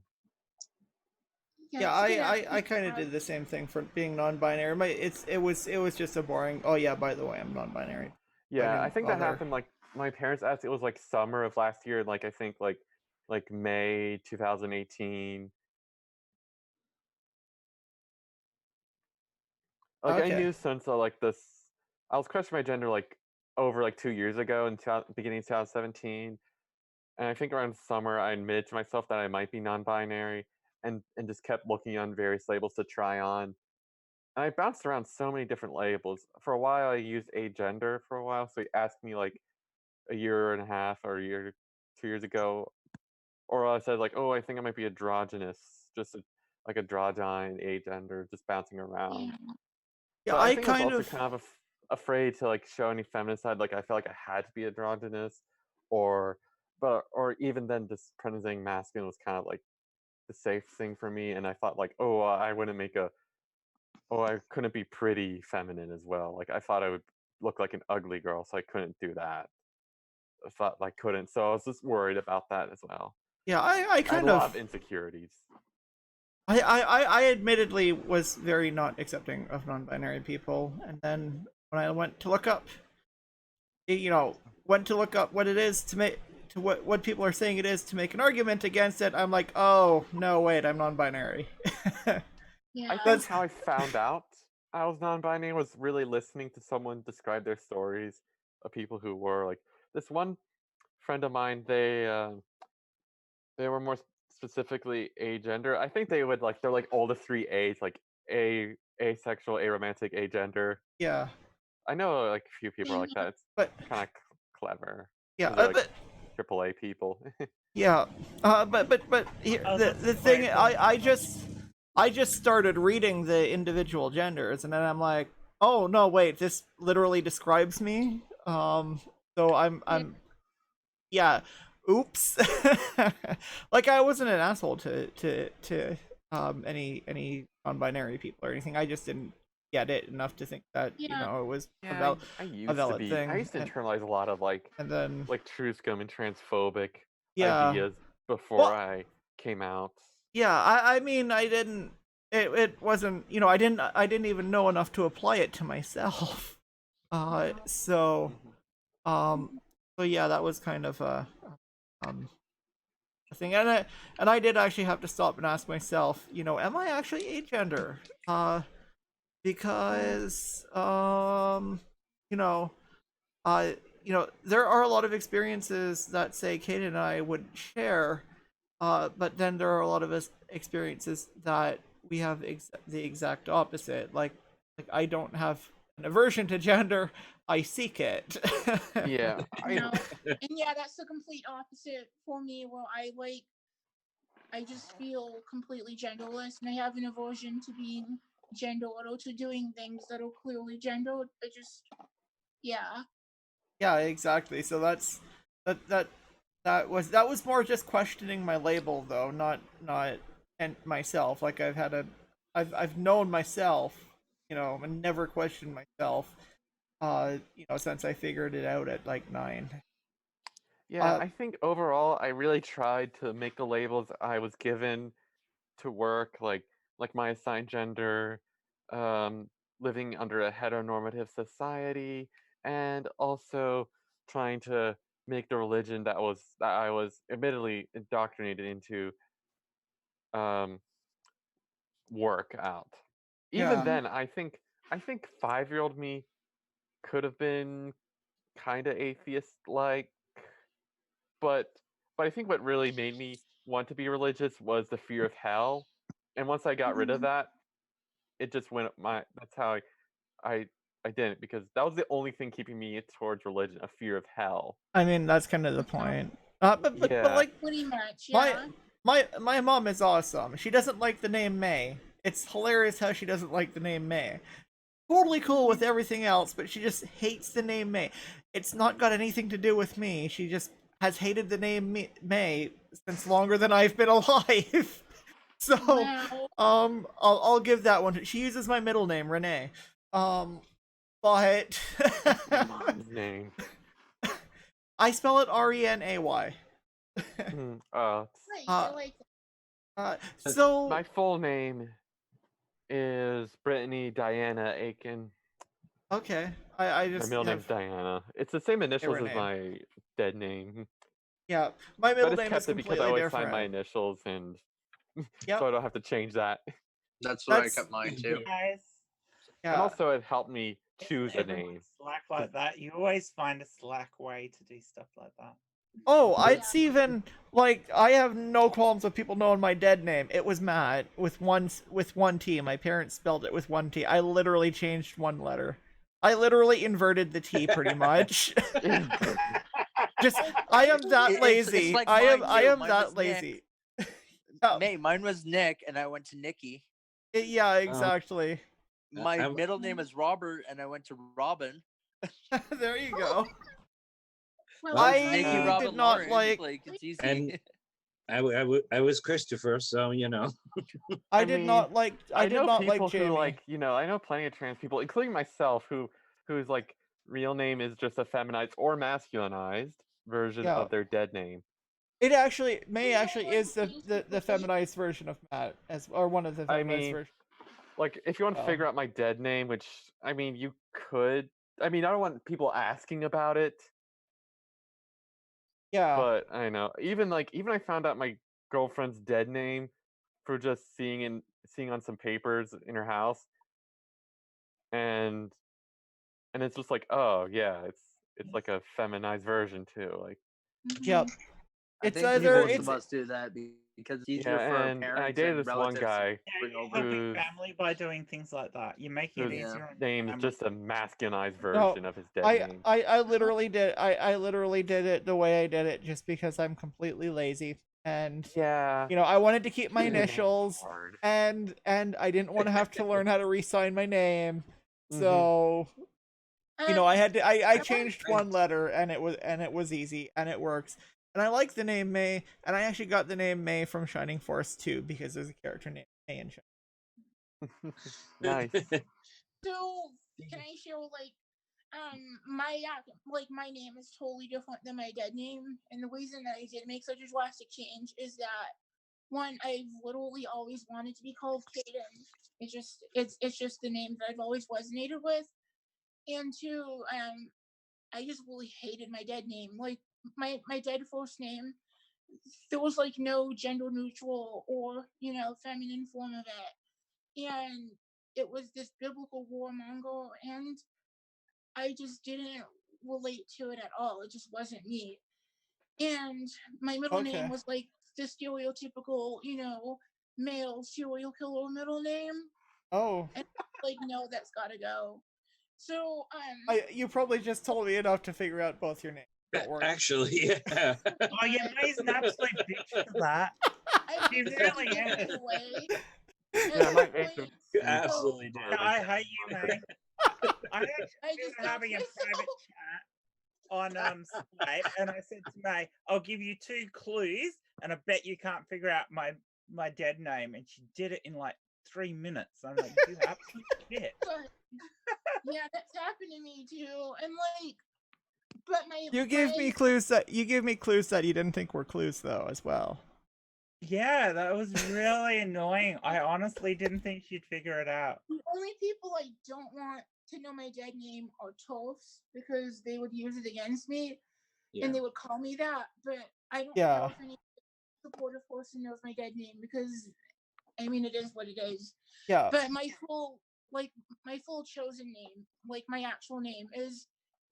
Yeah, I kind of did the same thing for being non-binary. It was just a boring. Oh yeah, by the way, I'm non-binary. Yeah, I think that happened like my parents asked. It was like summer of last year, like I think like May 2018. Like I knew since like this, I was questioning my gender like over like 2 years ago in beginning of 2017, and I think around summer I admitted to myself that I might be non-binary, and just kept looking on various labels to try on. And I bounced around so many different labels. For a while, I used agender for a while. So he asked me like a year and a half or a year, 2 years ago, or I said like, oh, I think I might be androgynous, just like androgyne, agender, just bouncing around. Yeah, but I think I was also kind of afraid to like show any feminine side. Like I felt like I had to be androgynous, or even then, just pronouncing masculine was kind of like the safe thing for me. And I thought like, oh, I wouldn't make I couldn't be pretty feminine as well. Like I thought I would look like an ugly girl, so I couldn't do that. I thought I couldn't, so I was just worried about that as well. Yeah, I had a lot of insecurities. I admittedly was very not accepting of non-binary people, and then when I went to look up, what it is to make to what people are saying it is to make an argument against it, I'm like, oh no, wait, I'm non-binary. Yeah. I think how I found out I was non-binary was really listening to someone describe their stories of people who were like this one friend of mine. They were more specifically agender. I think they would like they're like all the three A's, like asexual, aromantic, agender. Yeah. I know like a few people are like that. It's but kind of clever. Yeah, like but AAA people. Yeah, but here, the thing I just started reading the individual genders, and then I'm like, oh no, wait, this literally describes me. So I'm yeah, oops. Like I wasn't an asshole to any non-binary people or anything. I just didn't get it enough to think that it was a valid thing. I used to internalize a lot of like true scum and transphobic ideas before I came out. Yeah, I mean I didn't. It wasn't, I didn't even know enough to apply it to myself. So yeah, that was kind of a thing, and I did actually have to stop and ask myself, am I actually agender? Because there are a lot of experiences that say Kaden and I would share, but then there are a lot of experiences that we have the exact opposite. Like I don't have an aversion to gender. I seek it. Yeah, No. And yeah, that's the complete opposite for me, where I just feel completely genderless, and I have an aversion to being gendered or to doing things that are clearly gendered. Yeah. Yeah, exactly. So that that was more just questioning my label though, not and myself. Like I've known myself, and never questioned myself. Since I figured it out at like 9. yeah. I think overall, I really tried to make the labels I was given to work, like my assigned gender, um, living under a heteronormative society, and also trying to make the religion that I was admittedly indoctrinated into um, work out. Even Yeah. then, I think 5-year-old me could have been kind of atheist like, but I think what really made me want to be religious was the fear of hell. And once I got rid of that, it just went that's how I I didn't, because that was the only thing keeping me towards religion, a fear of hell. I mean, that's kind of the point. But Yeah. like Pretty much, my yeah. my mom is awesome. She doesn't like the name May. It's hilarious how she doesn't like the name May. Totally cool with everything else, but she just hates the name May. It's not got anything to do with me. She just has hated the name May since longer than I've been alive. So, Wow. I'll give that one. She uses my middle name, Renee. But Mom's name. I spell it Renay. Mm, Nice, I like that. So my full name is Brittany Diana Aiken. okay, I My just middle have name's Diana. It's the same initials as Renee. my dead name, Yeah, my middle but it's name is kept it because I completely always sign my different. initials, and Yep, so I don't have to change that. That's what I that's kept mine too. Guys, And yeah. also, it helped me isn't choose a everyone name. slack like that? You always find a slack way to do stuff like that. Oh, Yeah. it's even like I have no qualms with people knowing my dead name. It was Matt with one T. My parents spelled it with one T. I literally changed one letter. I literally inverted the T pretty much. Just I am that It's lazy. like I am mine too. that Mine was Nick. lazy. Yeah, May, mine was Nick, and I went to Nikki. yeah, exactly. My I'm- middle name is Robert, and I went to Robin. There you go. Well, I Nikki, did Robin, not Lawrence. like- It's easy. And I was Christopher, so you know. I I did mean, not like I did know not people like Jamie. who I know plenty of trans people, including myself, whose like real name is just a feminized or masculinized version Yeah. of their dead name. It actually May know actually what is the things the, people the say? feminized version of Matt or one of the I feminized mean, versions. Like, if you want to Oh. figure out my dead name, which I mean, you could. I mean, I don't want people asking about it, Yeah. but I know. Even I found out my girlfriend's dead name for just seeing on some papers in her house, and it's just like, oh yeah, it's like a feminized version too. Like, Yep. Mhm. I It's think either most it's of us do that because it's easier yeah, for our and I parents dated and this one relatives. guy Yeah, bring you're over. helping whose family by doing things like that. You're making it whose easier on name is family. just a masculinized no. version of his dead name. I literally did I literally did it the way I did it just because I'm completely lazy and Yeah. I wanted to keep my Keeping the name initials hard. and I didn't want to have to learn how to re-sign my name. Mhm. So I had to I want- changed one letter and it was easy and it works. And I like the name May, and I actually got the name May from Shining Force too because there's a character named May in Shining. Nice. So can I share my name is totally different than my dead name, and the reason that I did make such a drastic change is that one, I've literally always wanted to be called Kaden. It's just the name that I've always resonated with, and two, I just really hated my dead name. Like my dead first name, there was like no gender neutral or feminine form of it, and it was this biblical warmonger, and I just didn't relate to it at all. It just wasn't me. And my middle Okay. name was like the stereotypical, male serial killer middle name. Oh. And like, no, that's gotta go. So You probably just told me enough to figure out both your names. Don't worry. Actually, yeah. Oh, yeah, May's an absolute bitch for that. I She just really took it is. away. Yeah, At my one age point, You absolutely No, did. I hate you, May. I actually I we just were having a doxed private myself. chat on Skype, and I said to May, "I'll give you 2 clues, and I bet you can't figure out my dead name." And she did it in like 3 minutes. I'm like, "You absolute shit!" But yeah, that's happened to me too. And like, but You give me clues that you didn't think were clues though as well. Yeah, that was really annoying. I honestly didn't think she'd figure it out. the only people I don't want to know my dead name are toasts because they would use it against me Yeah. and they would call me that. But I don't Yeah. care if any supportive person knows my dead name because I mean it is what it is. Yeah. But my full chosen name, like my actual name, is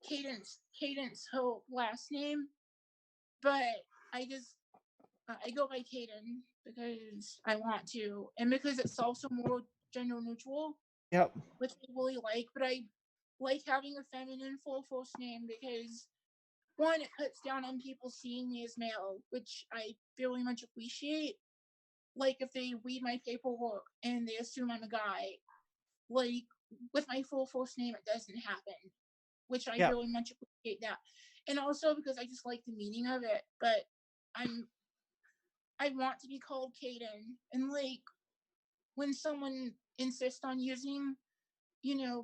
Cadence Hope last name. But I go by Kaden because I want to, and because it's also more gender neutral, Yep. which I really like. But I like having a feminine full first name because one, it cuts down on people seeing me as male, which I very much appreciate. Like if they read my paperwork and they assume I'm a guy, like with my full first name, it doesn't happen, which I Yep. really much appreciate that. And also because I just like the meaning of it. But I want to be called Kaden, and like when someone insists on using,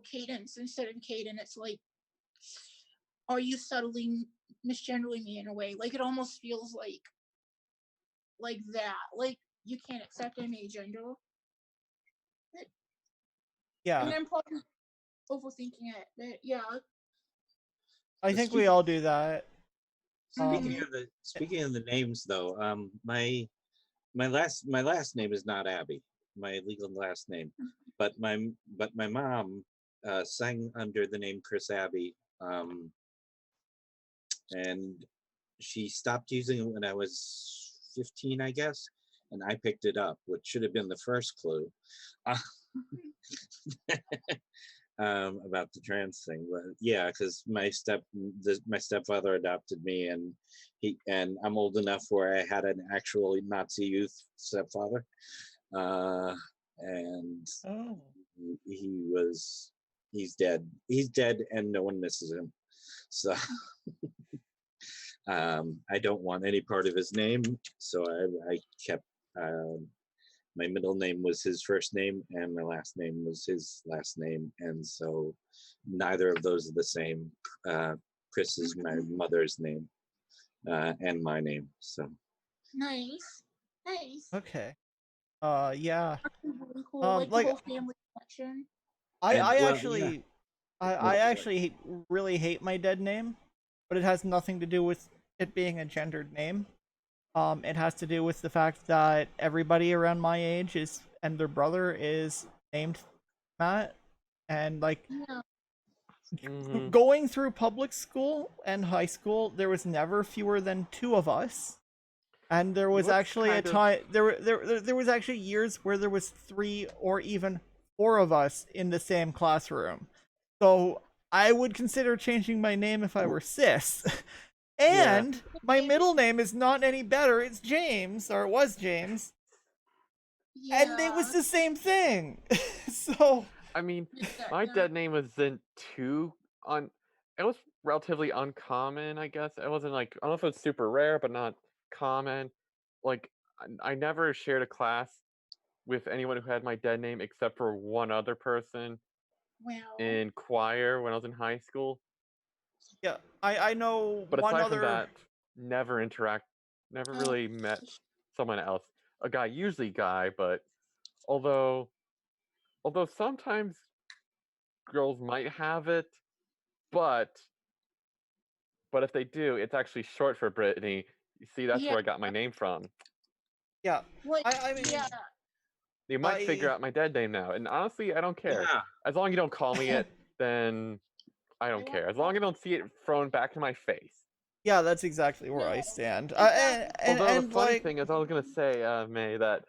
cadence instead of Kaden, it's like, are you subtly misgendering me in a way? Like it almost feels like that. Like you can't accept I'm agender. Yeah. And I'm probably overthinking it, but yeah. I think we all do that. Speaking of the names, though, my last name is not Abby, my legal last name, but my mom sang under the name Chris Abby, and she stopped using it when I was 15, I guess, and I picked it up, which should have been the first clue. About the trans thing, but yeah, because my stepfather adopted me, and I'm old enough where I had an actual Nazi youth stepfather, and Oh. he's dead, and no one misses him, so I don't want any part of his name, so I kept my middle name was his first name and my last name was his last name, and so neither of those are the same. Chris is my mother's name and my name, so Nice. Okay. Yeah. Really cool. Like the whole family connection. I well, actually yeah. I actually really hate my dead name, but it has nothing to do with it being a gendered name. It has to do with the fact that everybody around my age and their brother is named Matt, and like Yeah. going through public school and high school, there was never fewer than 2 of us, and there was actually a time there was actually years where there was 3 or even 4 of us in the same classroom. So I would consider changing my name if I were cis. And my middle name is not any better. It's James, or it was James. Yeah. And it was the same thing. So I mean, my dead name wasn't too it was relatively uncommon, I guess. It wasn't like, I don't know if it was super rare, but not common. Like, I never shared a class with anyone who had my dead name except for one other person Wow. in choir when I was in high school. yeah, I know But one aside other. from that, never really met someone else. A guy, usually guy, but although sometimes girls might have it, but if they do, it's actually short for Brittany. You see, that's where I got my name from. Yeah, Like, I mean, yeah. You might figure out my dead name now, and honestly, I don't care. Yeah. As long as you don't call me it, then I don't care. As long as I don't see it thrown back in my face. Yeah, that's exactly where I stand. Although the funny thing is, I was gonna say, May, that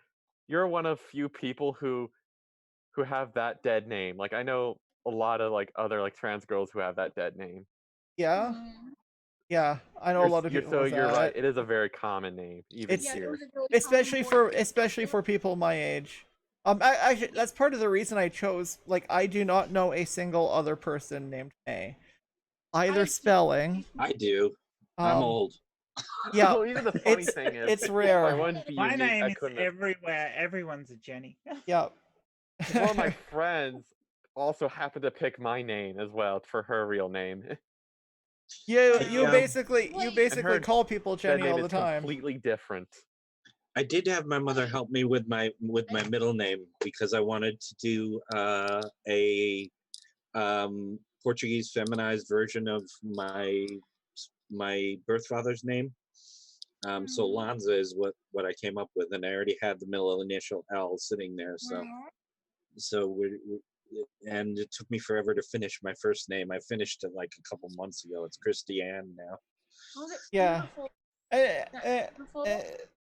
you're one of few people who have that dead name. Like, I know a lot of like other like trans girls who have that dead name. Yeah, Mm. yeah, I know a lot of people. So with you're right. that. It is a very common name, even It's- Yeah, there here. was a really especially common for especially for people my age. Actually, that's part of the reason I chose. Like, I do not know a single other person named May, either I- spelling. I do. I'm Um, old. Yeah, Well, even the funny it's thing is, it's if I rare. wanted to be My unique, name I is couldn't. Have... everywhere. Everyone's a Jenny. Yeah. One of my friends also happened to pick my name as well for her real name. you Yeah. basically And her call people That Jenny name all the is time. completely different. I did have my mother help me with my middle name because I wanted to do a Portuguese feminized version of my birth father's name. So Lanza is what I came up with, and I already had the middle initial L sitting there. So and it took me forever to finish my first name. I finished it like a couple months ago. It's Christy Ann now. Oh, that's Yeah. beautiful. Eh, That's eh, beautiful.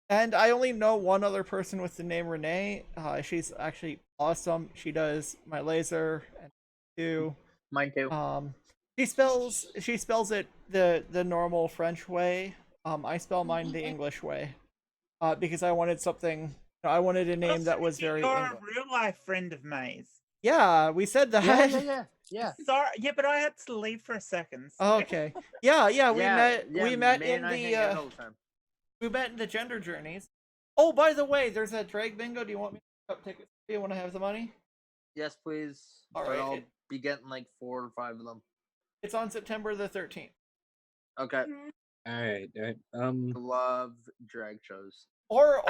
and I only know one other person with the name Renee. She's actually awesome. She does my laser and too. Mine too. She spells it the normal French way. I spell mine the English way. Because I wanted something. I wanted a name that was very You're English. a real life friend of May's. Yeah, we said that. Yeah. Sorry, yeah, but I had to leave for a second. so- Oh, okay. Yeah, we met Yeah, we met May in and I hang out the all the time. we met in the gender journeys. Oh, by the way, there's a drag bingo. Do you want me to pick up tickets for you when I have the money? Yes, please. All But right. I'll be getting like 4 or 5 of them. It's on September the 13th. Okay. All right. Love drag shows. Or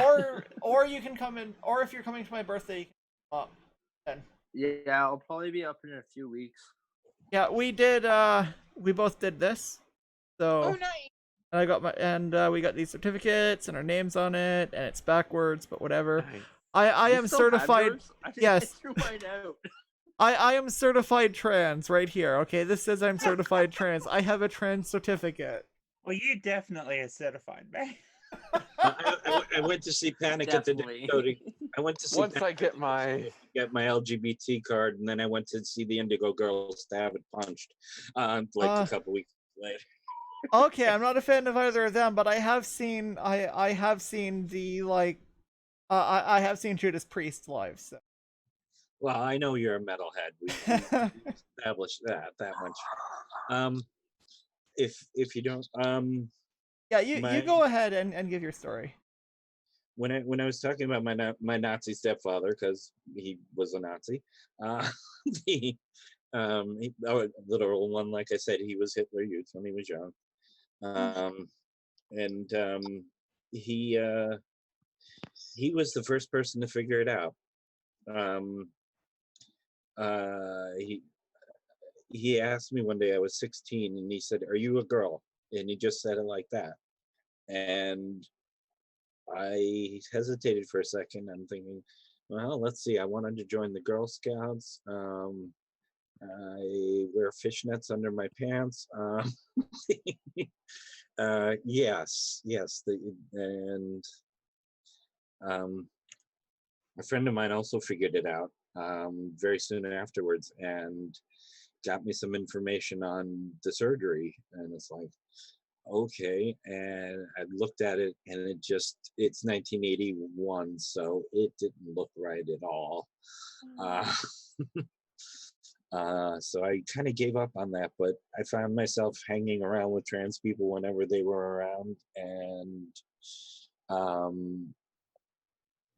you can come in, or if you're coming to my birthday, you can come up then. Yeah, I'll probably be up in a few weeks. Yeah, we both did this. So Oh, nice. we got these certificates and our names on it, and it's backwards, but whatever. Nice. I You am still have certified. yours? I didn't Yes. threw mine out. I am certified trans right here. Okay, this says I'm certified trans. I have a trans certificate. Well, you definitely are certified, May. I went to see Panic at the Definitely. Disco. I went to see Once I Panic get my get my LGBT card, and then I went to see the Indigo Girls stab and punched, a couple weeks later. Okay, I'm not a fan of either of them, but I have seen I have seen the I have seen Judas Priest live. So. Well, I know you're a metalhead. We established that much. If you don't, Yeah, you my- go ahead and give your story. when I was talking about my Nazi stepfather, because he was a Nazi, the literal one, like I said, he was Hitler Youth when he was young, and he was the first person to figure it out. He asked me one day, I was 16, and he said, "Are you a girl?" And he just said it like that, and I hesitated for a second. I'm thinking, well, let's see. I wanted to join the Girl Scouts. I wear fishnets under my pants. Yes. And a friend of mine also figured it out very soon afterwards and got me some information on the surgery. And it's like, okay. And I looked at it, and it's 1981, so it didn't look right at all. So I kind of gave up on that, but I found myself hanging around with trans people whenever they were around, and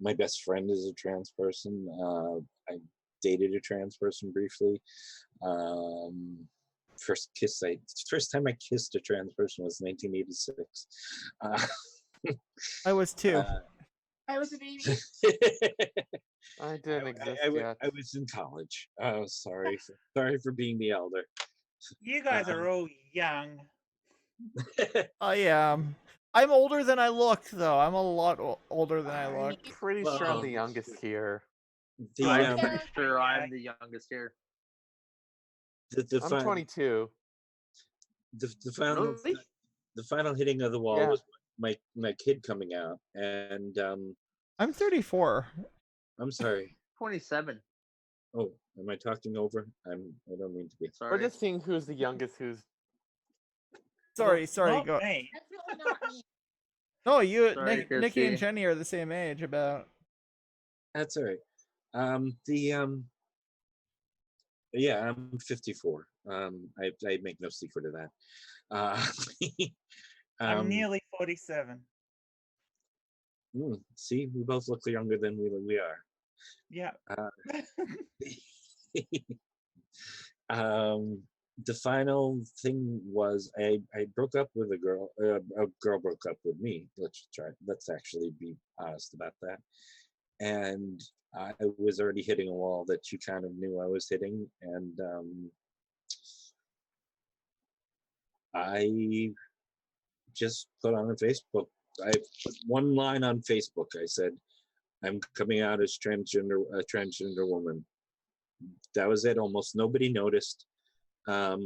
my best friend is a trans person. I dated a trans person briefly. First time I kissed a trans person was 1986. I was 2. I was a baby. I didn't exist yet. I was in college. Oh, sorry for being the elder. You guys are all young. I am. I'm older than I look, though. I'm a lot older than I look. Pretty sure I'm the youngest here. I'm pretty sure I'm the youngest here. I'm 22. The final Really? the final hitting of the wall Yeah. was my kid coming out, and I'm 34. I'm sorry. 27. Oh, Am I talking over? I don't mean to be. We're Sorry. just seeing who's the youngest, who's Sorry, Not go. me. Definitely not me. No, you, Sorry, Nikki and Christy. Jenny are the same age, about. That's all right. Yeah, I'm 54. I make no secret of that. I'm nearly 47. See, we both look younger than we are. Yeah. The final thing was I broke up with a girl. A girl broke up with me. Let's actually be honest about that. And I was already hitting a wall that she kind of knew I was hitting, and I just put on a Facebook. I put one line on Facebook. I said, "I'm coming out as a transgender woman." That was it. Almost nobody noticed. A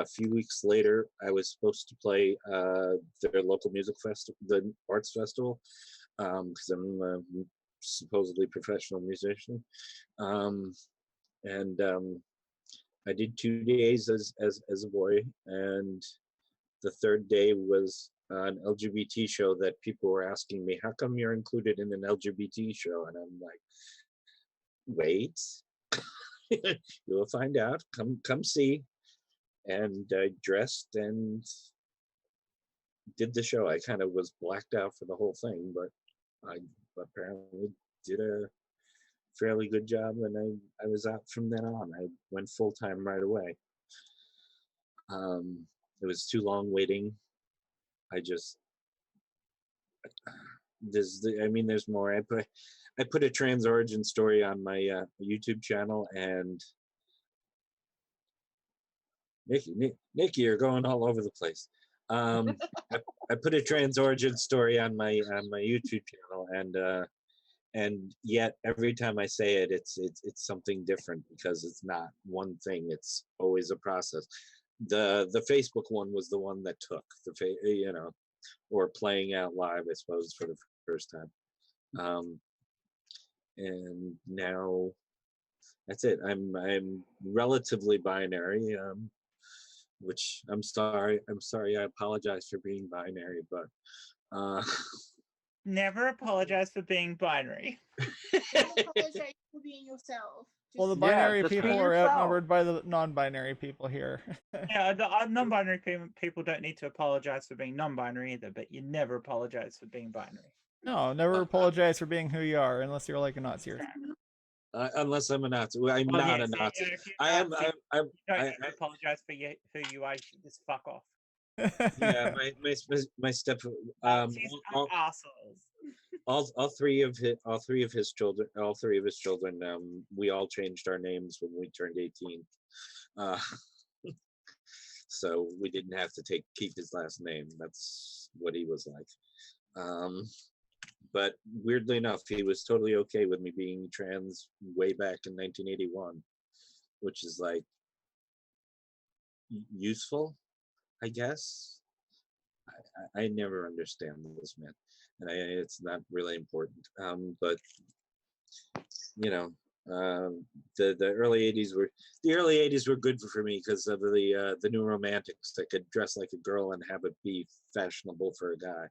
few weeks later, I was supposed to play their local music festival, the arts festival, because I'm a supposedly professional musician. And I did 2 days as a boy, and the third day was an LGBT show that people were asking me, "How come you're included in an LGBT show?" And I'm like, "Wait, you'll find out. Come see." And I dressed and did the show. I kind of was blacked out for the whole thing, but I apparently did a fairly good job, and I was out from then on. I went full time right away. It was too long waiting. There's more. I put a trans origin story on my YouTube channel, and Nikki, you're going all over the place. I put a trans origin story on my YouTube channel, and yet every time I say it, it's something different, because it's not one thing. It's always a process. The Facebook one was the one that took or playing out live, I suppose, for the first time. And now that's it. I'm relatively binary, which I'm sorry. I apologize for being binary, but Never apologize for being binary. Don't apologize for being yourself. Well, the Just binary just be people are yourself. outnumbered by the non-binary people here. Yeah, the non-binary people don't need to apologize for being non-binary either, but you never apologize for being binary. No, never apologize for being who you are, unless you're like a Nazi. unless I'm a Nazi. Well, I'm not a Nazi. If you're I am. Nazi, I'm. you don't I, need to apologize for who you are. You should just fuck off. yeah, my step. Nazis are assholes. All three of his children. We all changed our names when we turned 18. So we didn't have to keep his last name. That's what he was like. But weirdly enough, he was totally okay with me being trans way back in 1981, which is like useful, I guess. I never understand this man, and it's not really important. But you know, the early '80s were good for me because of the new romantics that could dress like a girl and have it be fashionable for a guy.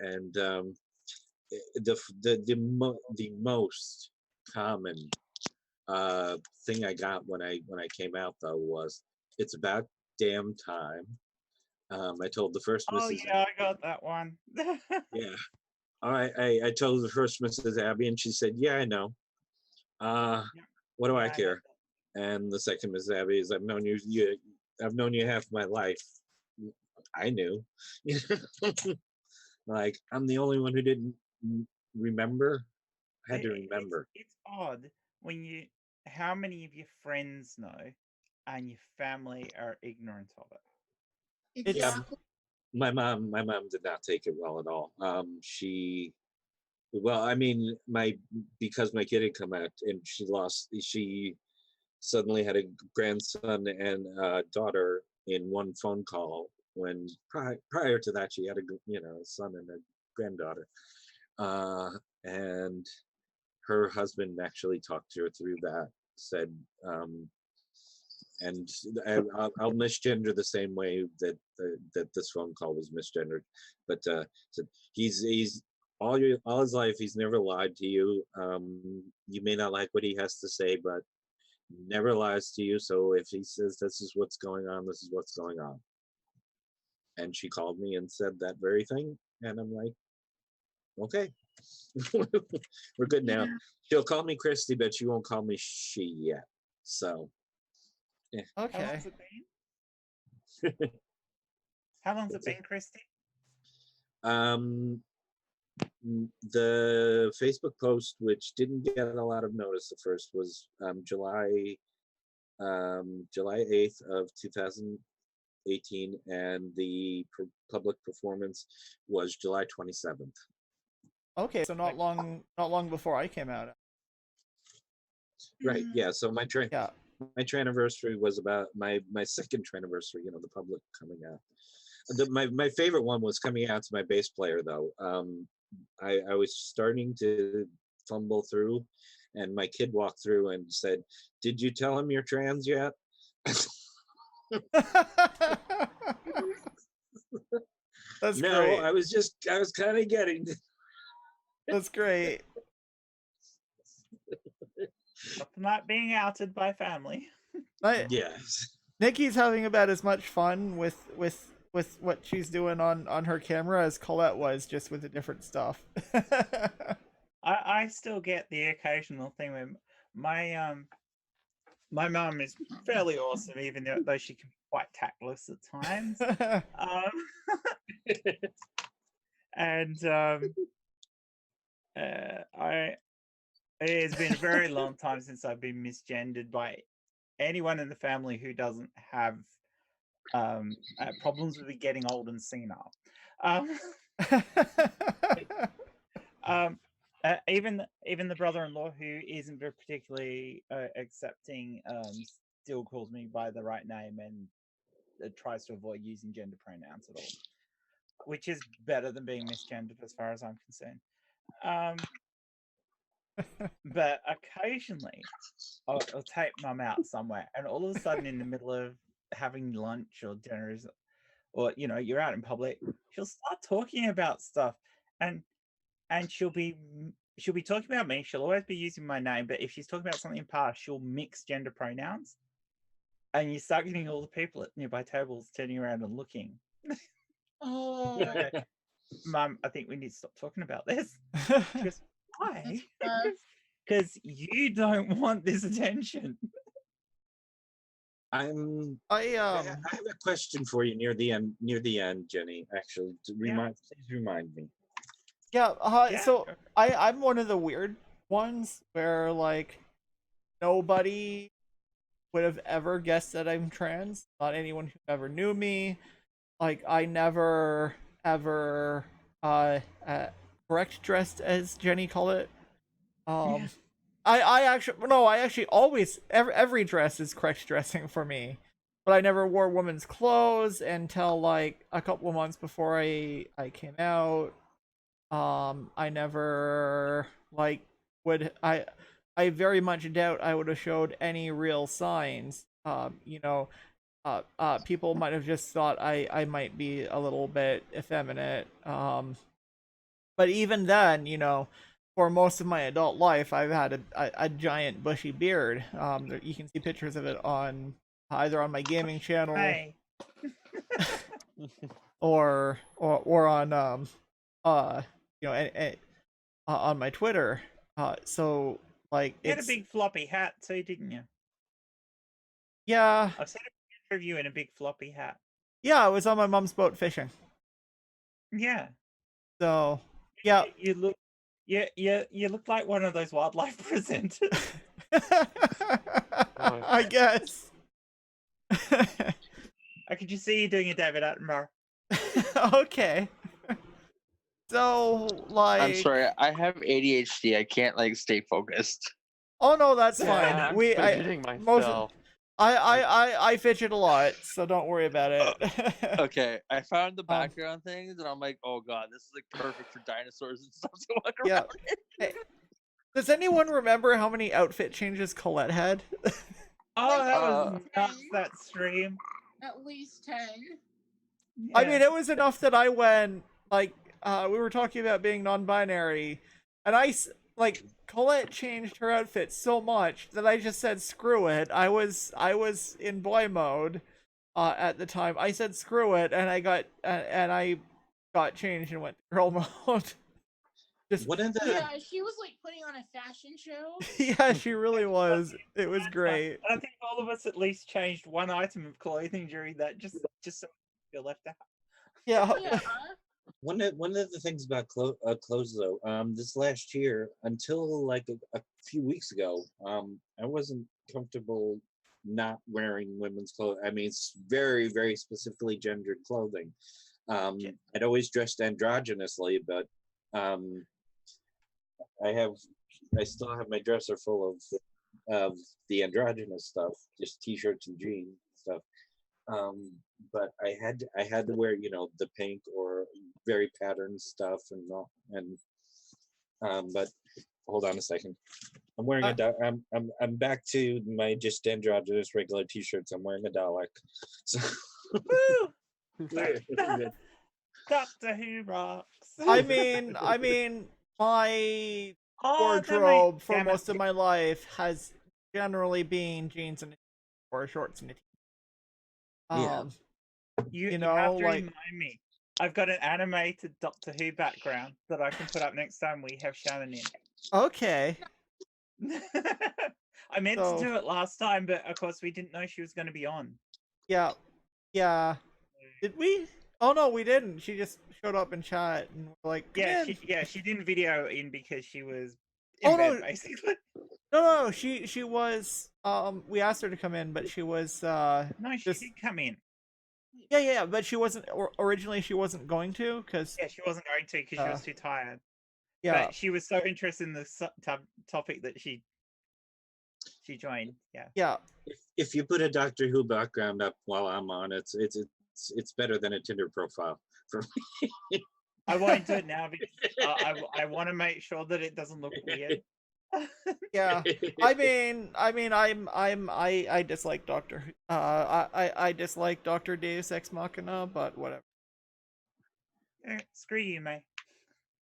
And the most common thing I got when I came out, though, was, "It's about damn time." I told the first Oh Mrs. yeah, I got that one. Yeah. I told the first Mrs. Abby, and she said, "Yeah, I know. What do I care?" And the second Mrs. Abby is, I've known you half my life. I knew. Like, I'm the only one who didn't remember. I had to remember. It's odd when how many of your friends know and your family are ignorant of it. exactly. My mom did not take it well at all. Because my kid had come out and she suddenly had a grandson and a daughter in one phone call, when prior to that she had a son and a granddaughter. And her husband actually talked to her through that. Said, and I'll misgender the same way that that this phone call was misgendered, but said he's all his life he's never lied to you. You may not like what he has to say, but never lies to you. So if he says this is what's going on, this is what's going on. And she called me and said that very thing, and I'm like, okay, we're good now. She'll call me Christy, but she won't call me she yet. So, yeah. How Okay. long's it been? How long's it been, Christy? The Facebook post, which didn't get a lot of notice at first, was July 8th of 2018, and the public performance was July 27th. Okay, so not long before I came out. Right. Yeah. So my Yeah. anniversary was about my second anniversary. You know, the public coming out. My favorite one was coming out to my bass player, though. I was starting to fumble through, and my kid walked through and said, "Did you tell him you're trans yet?" That's No, great. I was kind of getting. That's great. Nothing like being outed by family. Yes. Nikki's having about as much fun with what she's doing on her camera as Colette was, just with the different stuff. I still get the occasional thing where my mum is fairly awesome, even though she can be quite tactless at times. And it has been a very long time since I've been misgendered by anyone in the family who doesn't have problems with getting old and senile. Even the brother-in-law who isn't very particularly accepting still calls me by the right name and tries to avoid using gender pronouns at all, which is better than being misgendered as far as I'm concerned. But occasionally I'll take mum out somewhere, and all of a sudden in the middle of having lunch or dinner, or you're out in public, she'll start talking about stuff, and she'll be talking about me. She'll always be using my name, but if she's talking about something in past, she'll mix gender pronouns, and you start getting all the people at nearby tables turning around and looking. Oh, Mum, I think we need to stop talking about this. She goes, why? Because you don't want this attention. I have a question for you near the end, Jenny. Actually, please remind me. Yeah, Yeah. so I'm one of the weird ones where, like, nobody would have ever guessed that I'm trans. Not anyone who ever knew me. Like, I never ever correct dressed, as Jenny called it. I actually always every dress is correct dressing for me. But I never wore women's clothes until like a couple of months before I came out. I never I very much doubt I would have showed any real signs. People might have just thought I might be a little bit effeminate. But even then, for most of my adult life, I've had a giant bushy beard. You can see pictures of it on either on my gaming channel or on on my Twitter. So like you had a big floppy hat too, didn't you? Yeah. I've seen a picture of you in a big floppy hat. Yeah, I was on my mom's boat fishing. Yeah. So yeah, you look like one of those wildlife presenters. I guess. I could just see you doing a David Attenborough. Okay. So, like, I'm sorry, I have ADHD. I can't stay focused. Oh no, that's fine. I'm fidgeting myself. I fidget a lot, so don't worry about it. Okay, I found the background things, and I'm like, oh god, this is perfect for dinosaurs and stuff to walk around in. Does anyone remember how many outfit changes Colette had? Oh, that was Like, nuts, that stream. at least 10. I mean, it was enough that I went, like, we were talking about being non-binary, and like, Colette changed her outfit so much that I just said, screw it. I was in boy mode, at the time. I said, screw it, and I got changed and went to girl mode. Just, One of the Yeah, she was like putting on a fashion show. yeah, she really was. It was great. I think all of us at least changed one item of clothing during that, just so we feel left out. Yeah. Yeah. one of the things about clothes though, this last year until like a few weeks ago, I wasn't comfortable not wearing women's clothes. I mean, it's very, very specifically gendered clothing. I'd always dressed androgynously, but I still have my dresser full of the androgynous stuff, just t-shirts and jeans stuff. But I had to wear, the pink or very patterned stuff and but hold on a second. I'm wearing I'm back to my just androgynous regular t-shirts. I'm wearing a Dalek. So Woo! Doctor Who rocks. I mean, my that wardrobe makes- for damn it. most of my life has generally been jeans and or shorts and a t-shirt. Yeah. You you have know, to like, remind me. I've got an animated Doctor Who background that I can put up next time we have Shannon in. okay. I meant So- to do it last time, but of course we didn't know she was going to be on. Yeah. Did we? Oh no, we didn't. She just showed up in chat and we're like, Yeah, "Man." she didn't video in because she was in Oh, bed, no. basically. No, she was. We asked her to come in, but she was. No, she just- did come in. Yeah, but she wasn't. Originally, she wasn't going to, because Yeah, she wasn't going to because she was too tired. yeah, But she was so interested in the topic that she joined. Yeah. yeah. if you put a Doctor Who background up while I'm on, it's better than a Tinder profile for me. I won't do it now because I want to make sure that it doesn't look weird. Yeah. I mean, I dislike Doctor. I dislike Doctor Deus Ex Machina, but whatever. Screw you, May.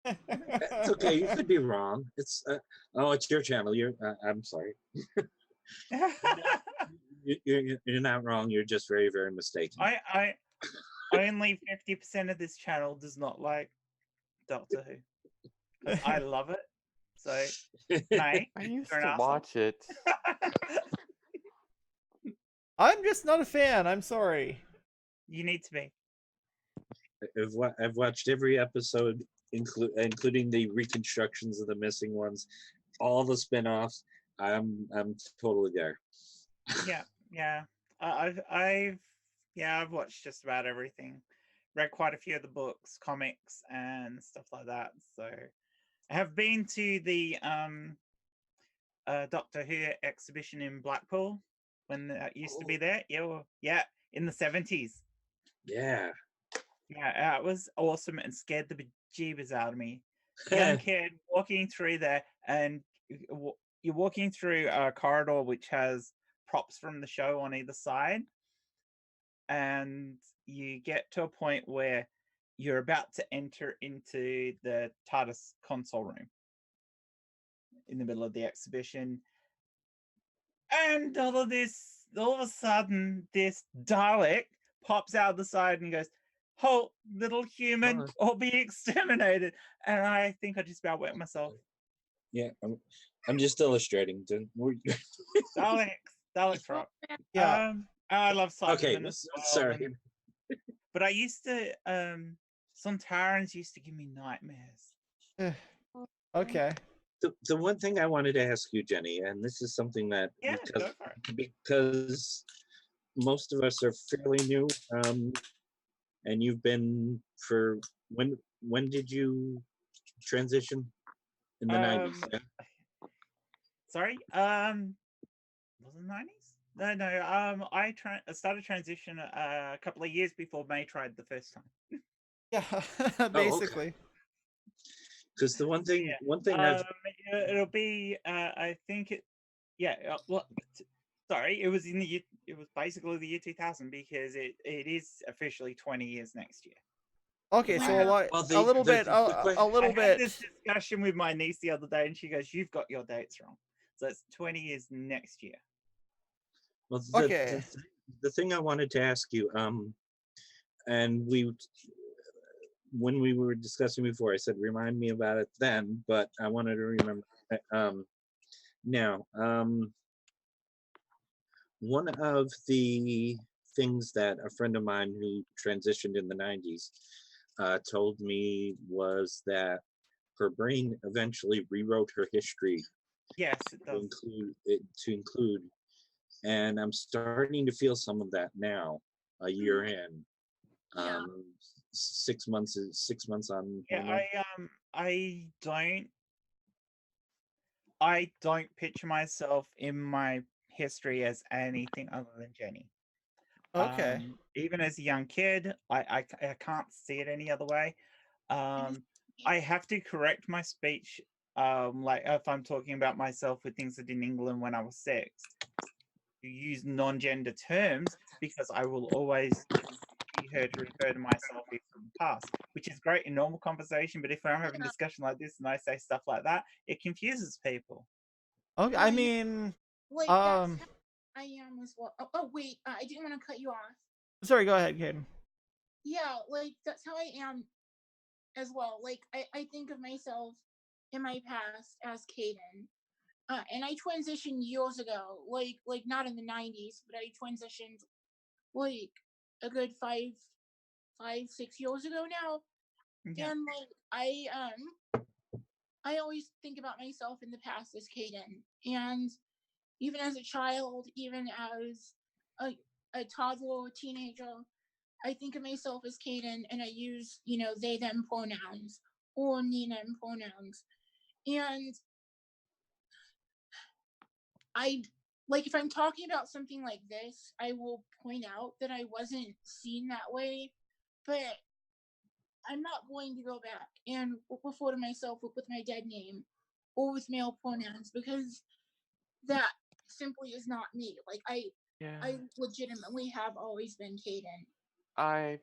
It's okay. You could be wrong. It's your channel. I'm sorry. You're not wrong. You're just very, very mistaken. I only 50% of this channel does not like Doctor Who. 'Cause I love it. So, May, I used you're an to asshole. watch it. I'm just not a fan. I'm sorry. You need to be. I've watched every episode, including the reconstructions of the missing ones, all the spin-offs. I'm totally there. Yeah. I've watched just about everything. Read quite a few of the books, comics, and stuff like that. So, I have been to the Doctor Who exhibition in Blackpool when that used to be there. Yeah, in the 70s. Yeah. Yeah, it was awesome and scared the bejeebers out of me. Young kid walking through there, and you're walking through a corridor which has props from the show on either side, and you get to a point where you're about to enter into the TARDIS console room in the middle of the exhibition, and all of a sudden, this Dalek pops out the side and goes, "Halt, little human, or be exterminated!" And I think I just about wet myself. Yeah, I'm just illustrating. Daleks rock. Yeah. I love Cybermen Okay, as well, sorry. but I used to Sontarans used to give me nightmares. Okay. The one thing I wanted to ask you, Jenny, and this is something that Yeah, go for it. because most of us are fairly new, and you've been for when did you transition? In the 90s. Yeah? Sorry, was it 90s? No. I started transition a couple of years before May tried the first time. Yeah. Basically. Because the one thing I've It'll be. I think it. Yeah. Well, sorry. It was in the year. It was basically the year 2000 because it is officially 20 years next year. Okay, so Wow. well, a little bit, the a little I had bit. this discussion with my niece the other day, and she goes, "You've got your dates wrong." So it's 20 years next year. well, Okay. the thing I wanted to ask you, and when we were discussing before, I said remind me about it then, but I wanted to remember now. One of the things that a friend of mine who transitioned in the 90s told me was that her brain eventually rewrote her history Yes, it does. to include, and I'm starting to feel some of that now, a year in. Yeah. 6 months on Yeah, hormone. I don't picture myself in my history as anything other than Jenny. Okay. Even as a young kid, I can't see it any other way. I have to correct my speech, like if I'm talking about myself with things I did in England when I was 6, to use non-gender terms because I will always be heard to refer to myself from the past, which is great in normal conversation. But if I'm having a discussion like this and I say stuff like that, it confuses people. Okay. I mean, Like that's how I am as well. Oh wait, I didn't want to cut you off. sorry. Go ahead, Kaden. Yeah, like that's how I am as well. Like I think of myself in my past as Kaden. And I transitioned years ago, like not in the 90s, but I transitioned like a good 6 years ago now. Yeah. And like I always think about myself in the past as Kaden. And even as a child, even as a toddler or teenager, I think of myself as Kaden and I use, they them pronouns or me them pronouns. And I like if I'm talking about something like this, I will point out that I wasn't seen that way, but I'm not going to go back and refer to myself with my dead name or with male pronouns because that simply is not me. Like I legitimately have always been Kaden. I've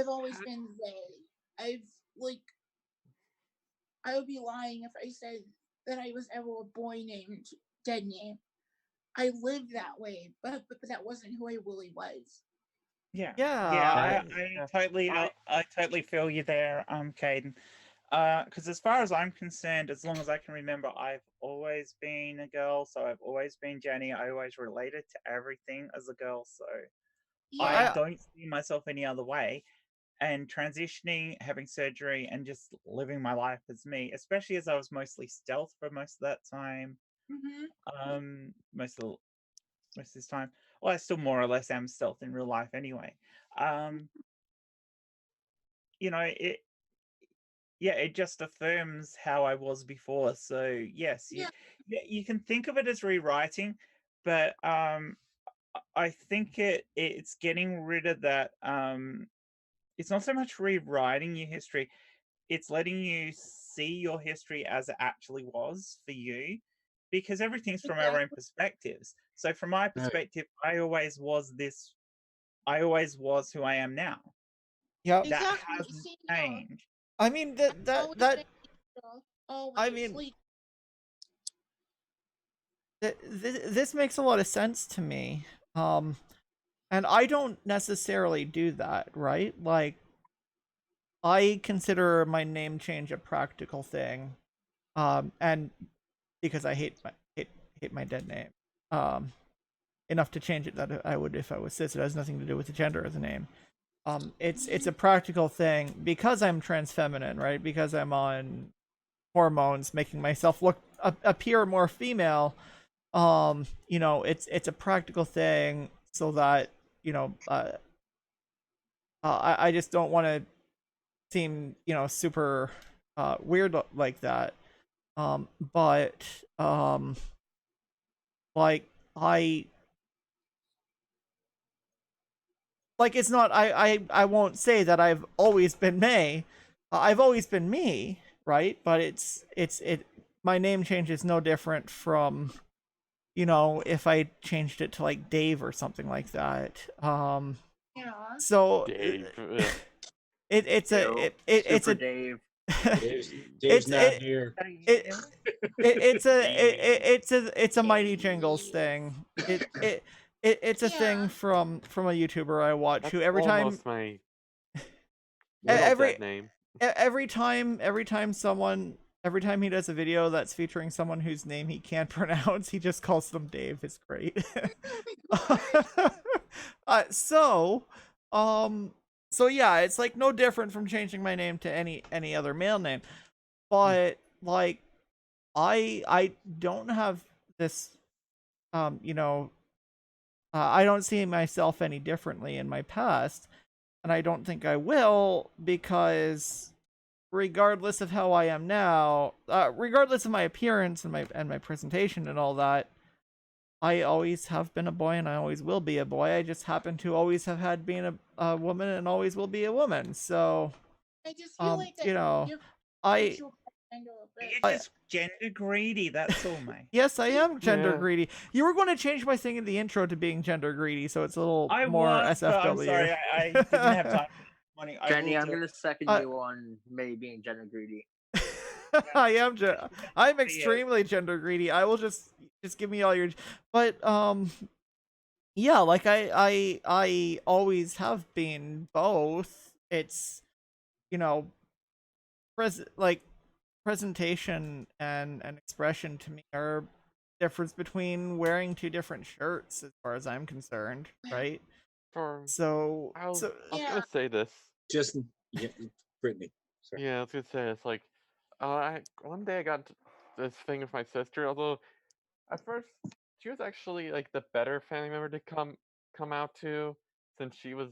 always been they. I would be lying if I said that I was ever a boy named dead name. I lived that way, but that wasn't who I really was. Yeah. Yeah. I totally feel you there, Caden. Because as far as I'm concerned, as long as I can remember, I've always been a girl, so I've always been Jenny. I always related to everything as a girl, so I don't see myself any other way. And transitioning, having surgery, and just living my life as me, especially as I was mostly stealth for most of that time. Most of this time. Well, I still more or less am stealth in real life anyway. It just affirms how I was before. So yes, you can think of it as rewriting, but I think it's getting rid of that. It's not so much rewriting your history; it's letting you see your history as it actually was for you, because everything's from our own perspectives. So from my perspective, I always was this. I always was who I am now. Yeah. Exactly. That hasn't changed. I mean I mean this makes a lot of sense to me. And I don't necessarily do that, right? Like I consider my name change a practical thing. And because I hate my dead name. Enough to change it that I would if I was cis. It has nothing to do with the gender of the name. It's a practical thing because I'm trans feminine, right? Because I'm on hormones, making myself appear more female. It's a practical thing so that I just don't want to seem super weird like that. But like it's not I won't say that I've always been May. I've always been me, right? But it my name change is no different from, you know, if I changed it to like Dave or something like that. Yeah. So Dave. it's Ew, a it's Super a Dave. Dave's it's not here. it's a Mighty Jingles thing. It's a thing Yeah. from a YouTuber I watch That's who every time almost my Yeah. little every dead name. every time every time he does a video that's featuring someone whose name he can't pronounce, he just calls them Dave. It's great. So so yeah, it's like no different from changing my name to any other male name. But like I don't have this you know, I don't see myself any differently in my past, and I don't think I will, because regardless of how I am now, regardless of my appearance and my presentation and all that, I always have been a boy and I always will be a boy. I just happen to always have had being a woman and always will be a woman. So I just feel like that you know, gives I you kind of a bit. You're just gender greedy. That's all, mate. yes, I am gender Yeah. greedy. You were going to change my thing in the intro to being gender greedy, so it's a little I more was, but I'm SFW. sorry, I didn't have time. Money. Jenny, I'm do gonna it. second Uh, you on May being gender greedy. I'm extremely gender greedy. I will just give me all your, but yeah, like I always have been both. It's, you know, like presentation and expression to me are difference between wearing two different shirts as far as I'm concerned, right? For So I was Yeah. gonna say this. Just yeah, Brittany. Sorry. Yeah, I was gonna say it's like, one day I got this thing with my sister. Although at first she was actually like the better family member to come out to, since she was.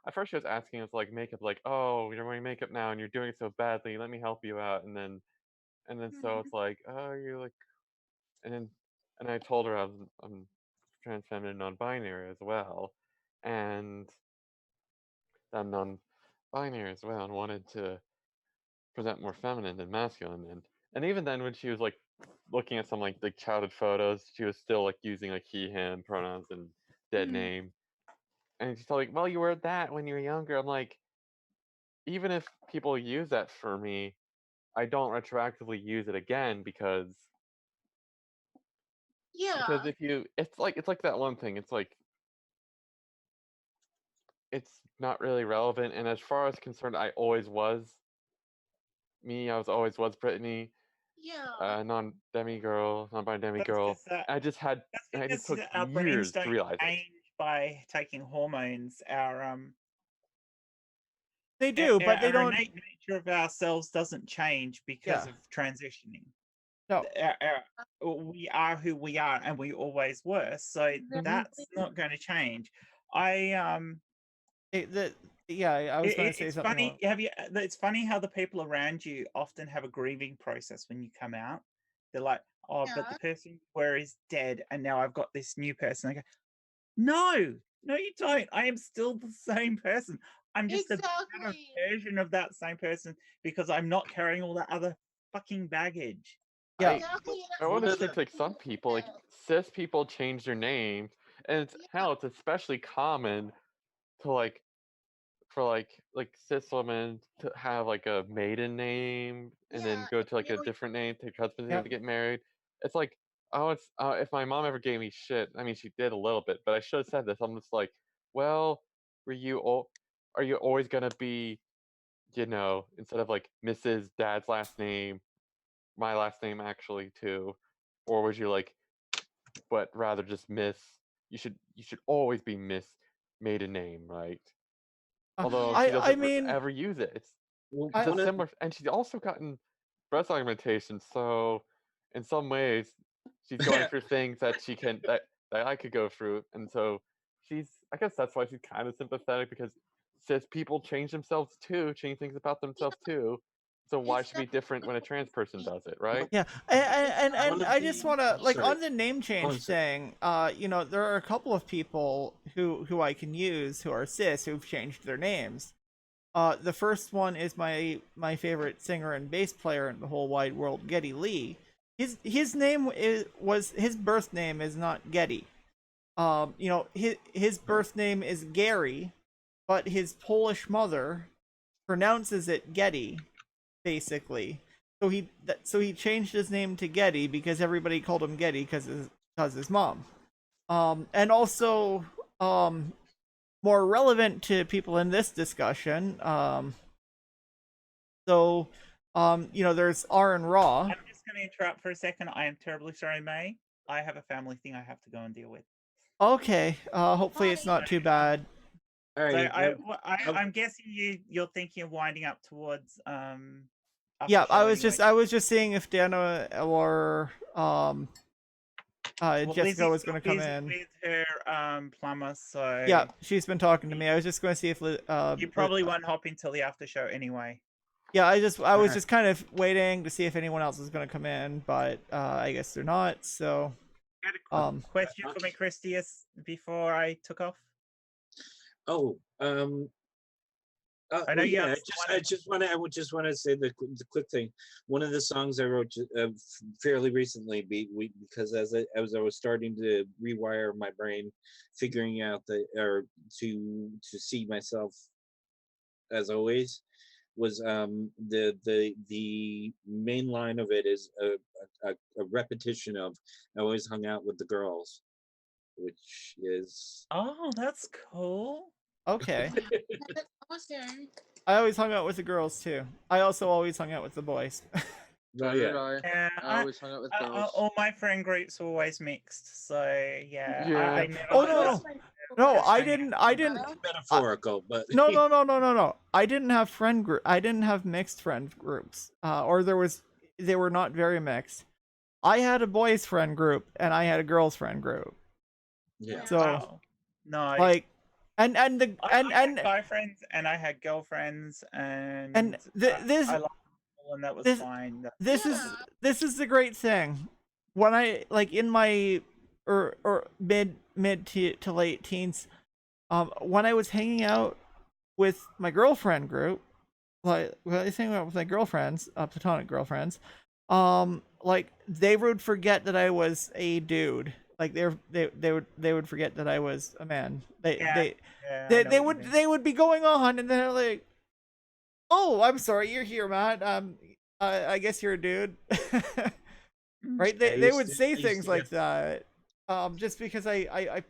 At first she was asking us like makeup, like, oh, you're wearing makeup now and you're doing it so badly. Let me help you out. And then so it's like, oh, you're like, and then and I told her I'm trans feminine non-binary as well, and I'm non-binary as well, and wanted to present more feminine than masculine. And even then, when she was like looking at some like childhood photos, she was still like using like he him pronouns and dead Mhm. name. And she's like, well, you were that when you were younger. I'm like, even if people use that for me, I don't retroactively use it again, because Yeah. if you, it's like that one thing. It's like, it's not really relevant. And as far as concerned, I always was me. I was always was Brittany. Yeah. Non-demi girl, non-binary That's girl. because I just had, that's I just because took our brains years to don't realize it. change by taking hormones. they do, but they Our don't. innate nature of ourselves doesn't change because Yeah. of transitioning. No. We are who we are, and we always were. So that's not going to change. I Yeah, I was going to say it's something. funny. It's funny how the people around you often have a grieving process when you come out. They're like, "Oh, but the Yeah. person you were is dead, and now I've got this new person." I go, "No, no, you don't. I am still the same person. I'm just a better Exactly. version of that same person because I'm not carrying all that other fucking baggage." Yeah. Exactly. I That's want what to I say to like some feel people, like about. cis people change their names, and it's Yeah. it's especially common to like for like cis women to have like a maiden name and then Yeah. go It's to like a really different name, take her husband's name Yep. to get married. It's like, oh, it's if my mom ever gave me shit, I mean she did a little bit, but I should have said this. I'm just like, well, are you always gonna be, instead of like Mrs. Dad's last name, my last name actually too, or would you like, but rather just Miss? You should always be Miss maiden name, right? Although she I doesn't mean, ever use it. Well, It's a one of similar, and she's also gotten breast augmentation. So in some ways, she's going through things that she can that I could go through, and so I guess that's why she's kind of sympathetic, because cis people change themselves too, change things about themselves too. So why It's should it be different when a trans person does it, right? yeah, and one of I just the want to like sorry. on the name change sorry. thing. You know, there are a couple of people who I can use who are cis who've changed their names. The first one is my favorite singer and bass player in the whole wide world, Geddy Lee. His name was his birth name is not Geddy. You know, his birth name is Gary, but his Polish mother pronounces it Geddy, basically. So he changed his name to Geddy because everybody called him Geddy because his mom. And also, more relevant to people in this discussion, so, you know, there's R and Raw. I'm just going to interrupt for a second. I am terribly sorry, May. I have a family thing I have to go and deal with. Okay, hopefully it's not too bad. All So right. I'm guessing you're thinking of winding up towards Yeah, after I show was just seeing if Dana or Well, Jessica was Lizzie's going to still come busy in. with her plumber, so Yeah, she's been talking to me. I was just going to see if you probably won't hop until the after show anyway. yeah, I was Alright. just kind of waiting to see if anyone else was going to come in, but I guess they're not. So You had a question for me, Christy, before I took off? Oh, I know you yeah. have I just want to say the quick thing. One of the songs I wrote fairly recently, because as I was starting to rewire my brain, figuring out to see myself as always, was the main line of it is a repetition of "I always hung out with the girls," which is Oh, that's cool. okay. That's awesome. I always hung out with the girls too. I also always hung out with the boys. oh yeah. Yeah, I always hung out with girls. all my friend groups were always mixed, so yeah. Yeah. I never Oh, had no, this- no, I hang didn't. out I with didn't. them. Metaphorical, but No. I didn't have friend group. I didn't have mixed friend groups. Or they were not very mixed. I had a boys friend group and I had a girls friend group. yeah. So Wow. No, like, and the I and had guy friends and I had girlfriends and this I liked them all and that was this- fine. this is the great thing. When I like in my or mid to late teens, when I was hanging out with my girlfriend group, like when I was hanging out with my girlfriends, platonic girlfriends, like they would forget that I was a dude. Like they would forget that I was a man. They would be going on, and they're like, "Oh, I'm sorry, you're here, man. I guess you're a dude." Right? They would say things like that. Just because I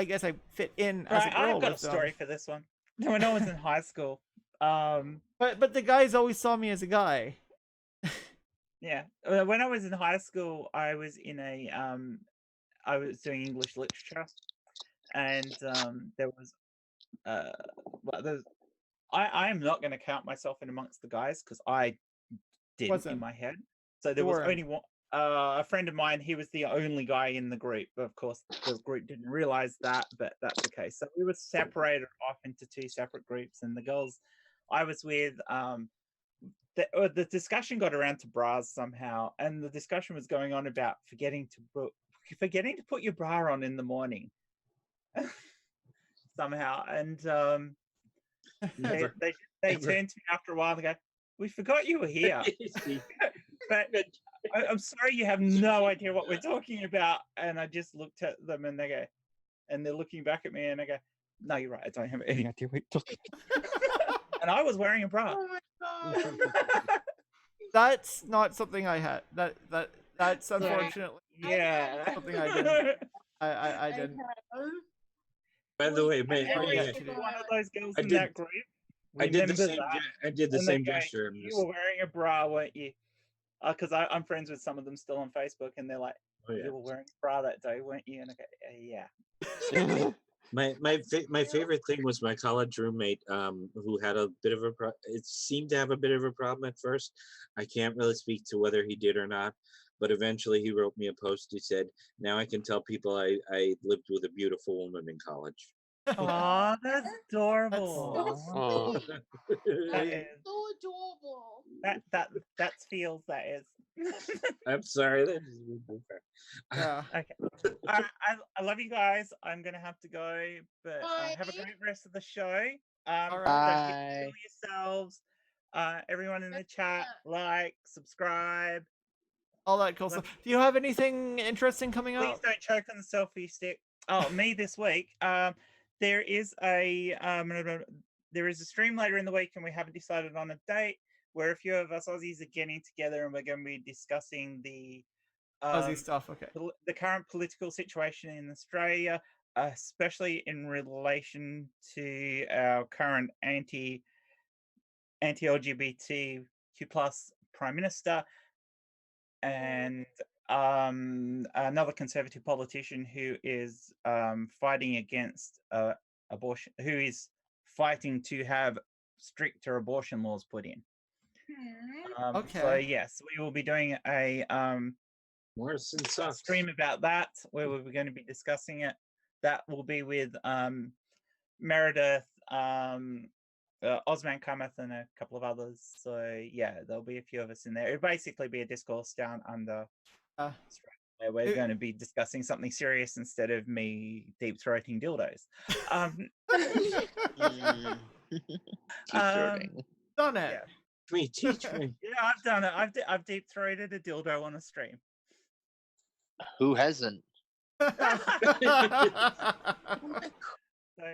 guess I fit in as a Right, girl I've got a with them. story for this one. When I was in high school, But the guys always saw me as a guy. yeah, when I was in high school, I was in a I was doing English literature, and there was well, there's I am not going to count myself in amongst the guys because I didn't in Wasn't. my head. So there You was weren't. only one. A friend of mine, he was the only guy in the group. But of course, the group didn't realize that, but that's the case. So we were separated off into two separate groups, and the girls I was with, the discussion got around to bras somehow, and the discussion was going on about forgetting to put your bra on in the morning somehow, and Never. they turned to me after a while and go, "We forgot you were here." But I'm sorry, you have no idea what we're talking about. And I just looked at them and they go, and they're looking back at me and I go, "No, you're right. I don't have any idea what you're talking about." And I was wearing a bra. Oh my god. That's not something I had. That's unfortunately Yeah. something I didn't. I didn't. By the way, Every Yeah. single one of those girls I in did- that group. I did the remembered same. that, I did the and they same go, gesture. "You were wearing a bra, weren't you?" Because I'm friends with some of them still on Facebook, and they're like, Oh, yeah. "You were wearing a bra that day, weren't you?" And I go, "Yeah." My favorite thing was my college roommate, who had a bit of it seemed to have a bit of a problem at first. I can't really speak to whether he did or not, but eventually he wrote me a post. He said, "Now I can tell people I lived with a beautiful woman in college." Aw, that's adorable. Oh. That is, So adorable. that feels that is. I'm sorry. That is Yeah. Okay. I love you guys. I'm gonna have to go, but Bye. have a great rest of the show. All Don't right. forget to kill yourselves. Everyone in the chat, like, subscribe. All that cool stuff. Do you have anything interesting coming Please up? don't choke on the selfie stick. Oh, me this week. There is a stream later in the week, and we haven't decided on a date. Where a few of us Aussies are getting together, and we're going to be discussing the Aussie stuff. Okay. the current political situation in Australia, especially in relation to our current anti-LGBTQ plus Prime Minister, and another conservative politician who is fighting against abortion, who is fighting to have stricter abortion laws put in. Hmm. So yes, we will be doing a Morrison sucks. stream about that, where we're going to be discussing it. That will be with Meredith, Osman Kamath, and a couple of others. So yeah, there'll be a few of us in there. It'll basically be a discourse down under where we're going to be discussing something serious instead of me deep throating dildos. Done it. Yeah. Teach me. Yeah, I've done it. I've deep throated a dildo on a stream. Who hasn't? So,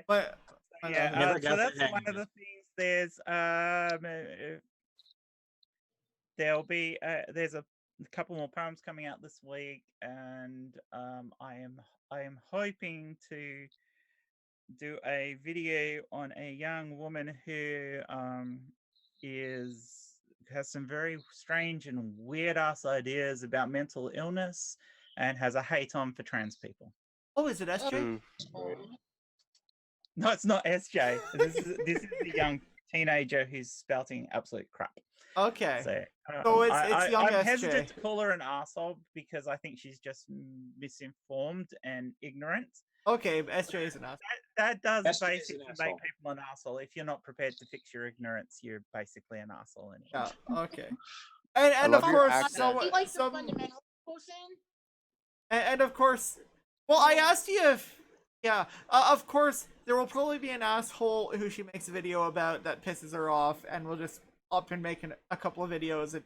But yeah, Never so got the that's hang one of of it. the things. There's a couple more poems coming out this week, and I am hoping to do a video on a young woman who has some very strange and weird ass ideas about mental illness and has a hate on for trans people. Oh, is it SJ? No, it's not SJ. This is a young teenager who's spouting absolute crap. Okay. So it's young I'm SJ. hesitant to call her an arsehole because I think she's just misinformed and ignorant. Okay, SJ is an asshole. That does SJ is an basically make asshole. people an arsehole. If you're not prepared to fix your ignorance, you're basically an arsehole anyway. Yeah. Okay. And of love your course, accent. He likes the fundamental person. and of course, well, I asked you if, yeah, of course, there will probably be an asshole who she makes a video about that pisses her off, and we'll just up and make a couple of videos a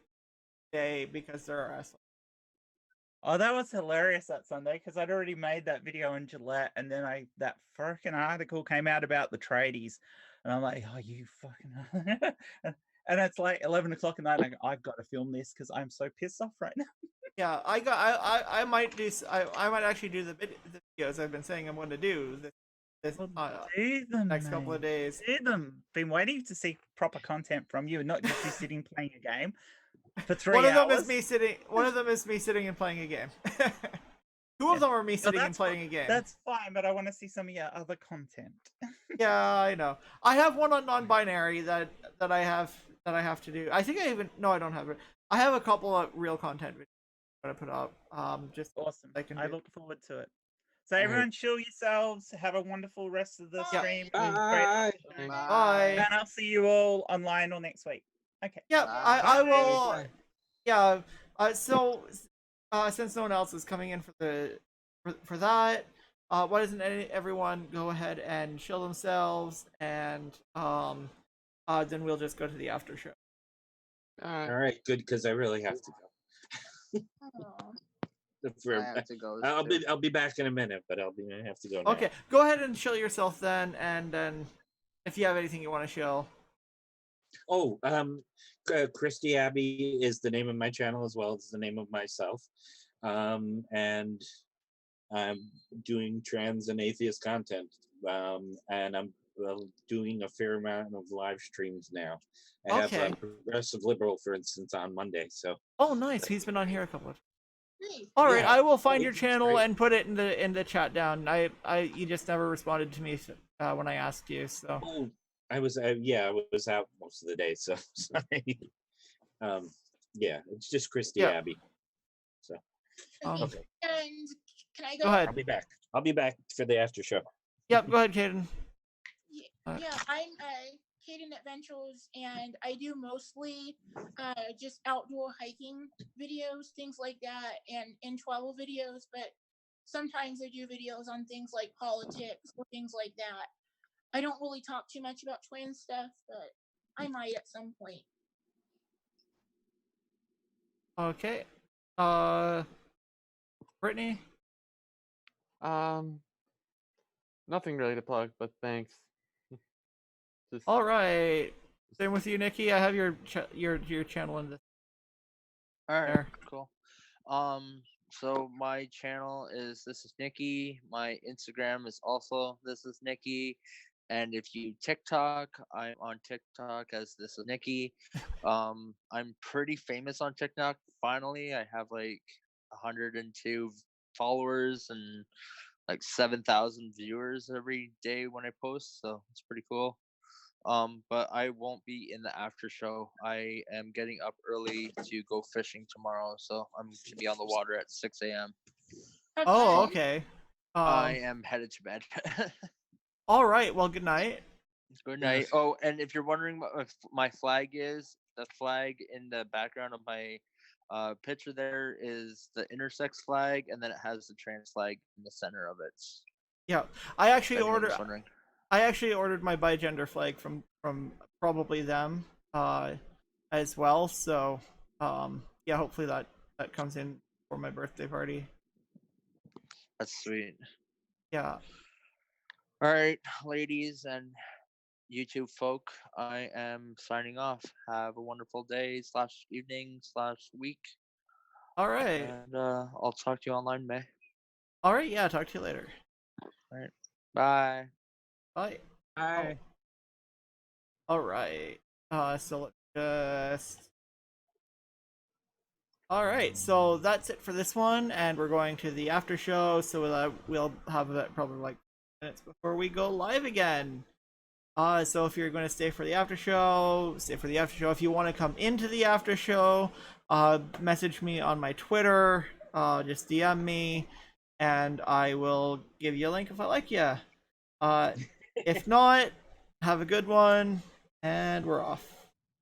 day because there are assholes. Oh, that was hilarious that Sunday because I'd already made that video in Gillette, and then that freaking article came out about the tradies, and I'm like, oh, you fucking. And it's like 11 o'clock at night, and I've got to film this because I'm so pissed off right now. Yeah, I might do. I might actually do the videos I've been saying I'm going to do this Do them, next couple of days. Do them. Been waiting to see proper content from you, and not just you sitting playing a game for 3 hours. One of them is me sitting and playing a game. Two of them are me sitting and playing a game. That's fine, but I want to see some of your other content. Yeah, I know. I have one on non-binary that I have to do. I think I don't have it. I have a couple of real content I'm gonna put up. Just awesome. I look forward to it. So All everyone, chill yourselves. Have a wonderful rest of the stream. Bye. Bye. And I'll see you all online or next week. Okay. Yeah, I will. Yeah. So since no one else is coming in for that, why doesn't everyone go ahead and chill themselves, and then we'll just go to the after show. All right, good, because I really have to go. Oh. I have to go. I'll be back in a minute, but I have to go now. Okay, go ahead and chill yourself then, and then if you have anything you want to chill. Oh, Christy Abbey is the name of my channel as well as the name of myself, and I'm doing trans and atheist content, and I'm doing a fair amount of live streams now. I have a Progressive Liberal, for instance, on Monday. So. Oh, nice! He's been on here a couple of. Nice. All right, Yeah. I will find Oh, your he's channel great. and put it in the chat down. You just never responded to me when I asked you. So. Oh, I was out most of the day, so sorry. Yeah, it's just Christy Abbey. So. Okay. And can I go? Go ahead. I'll be back for the after show. Yep. Go ahead, Kaden. Yeah, I'm Kaden Adventures, and I do mostly just outdoor hiking videos, things like that, and travel videos. But sometimes I do videos on things like politics or things like that. I don't really talk too much about twin stuff, but I might at some point. Okay. Brittany. Nothing really to plug, but thanks. Just All right. Same with you, Nikki. I have your channel in this. All right, There. cool. So my channel is This Is Nikki. My Instagram is also This Is Nikki. And if you TikTok, I'm on TikTok as This Is Nikki. I'm pretty famous on TikTok. Finally, I have like 102 followers and like 7,000 viewers every day when I post. So it's pretty cool. But I won't be in the after show. I am getting up early to go fishing tomorrow, so I'm gonna be on the water at 6 a.m. Oh, Okay. okay. I am headed to bed. All right. Well, good night. Good Yeah. night. Oh, and if you're wondering what my flag is, the flag in the background of my picture there is the intersex flag, and then it has the trans flag in the center of it. Yeah, I If actually anyone ordered. was wondering. I actually ordered my bigender flag from probably them, as well. So, yeah, hopefully that comes in for my birthday party. That's sweet. Yeah. All right, ladies and YouTube folk, I am signing off. Have a wonderful day / evening / week, All right. and I'll talk to you online, May. All right. Yeah. Talk to you later. All right, bye. Bye. Hi. Oh. All right. So let's just. All right. So that's it for this one, and we're going to the after show. So we'll have it probably like minutes before we go live again. So if you're going to stay for the after show, stay for the after show. If you want to come into the after show, message me on my Twitter. Just DM me, and I will give you a link if I like you. If not, have a good one, and we're off.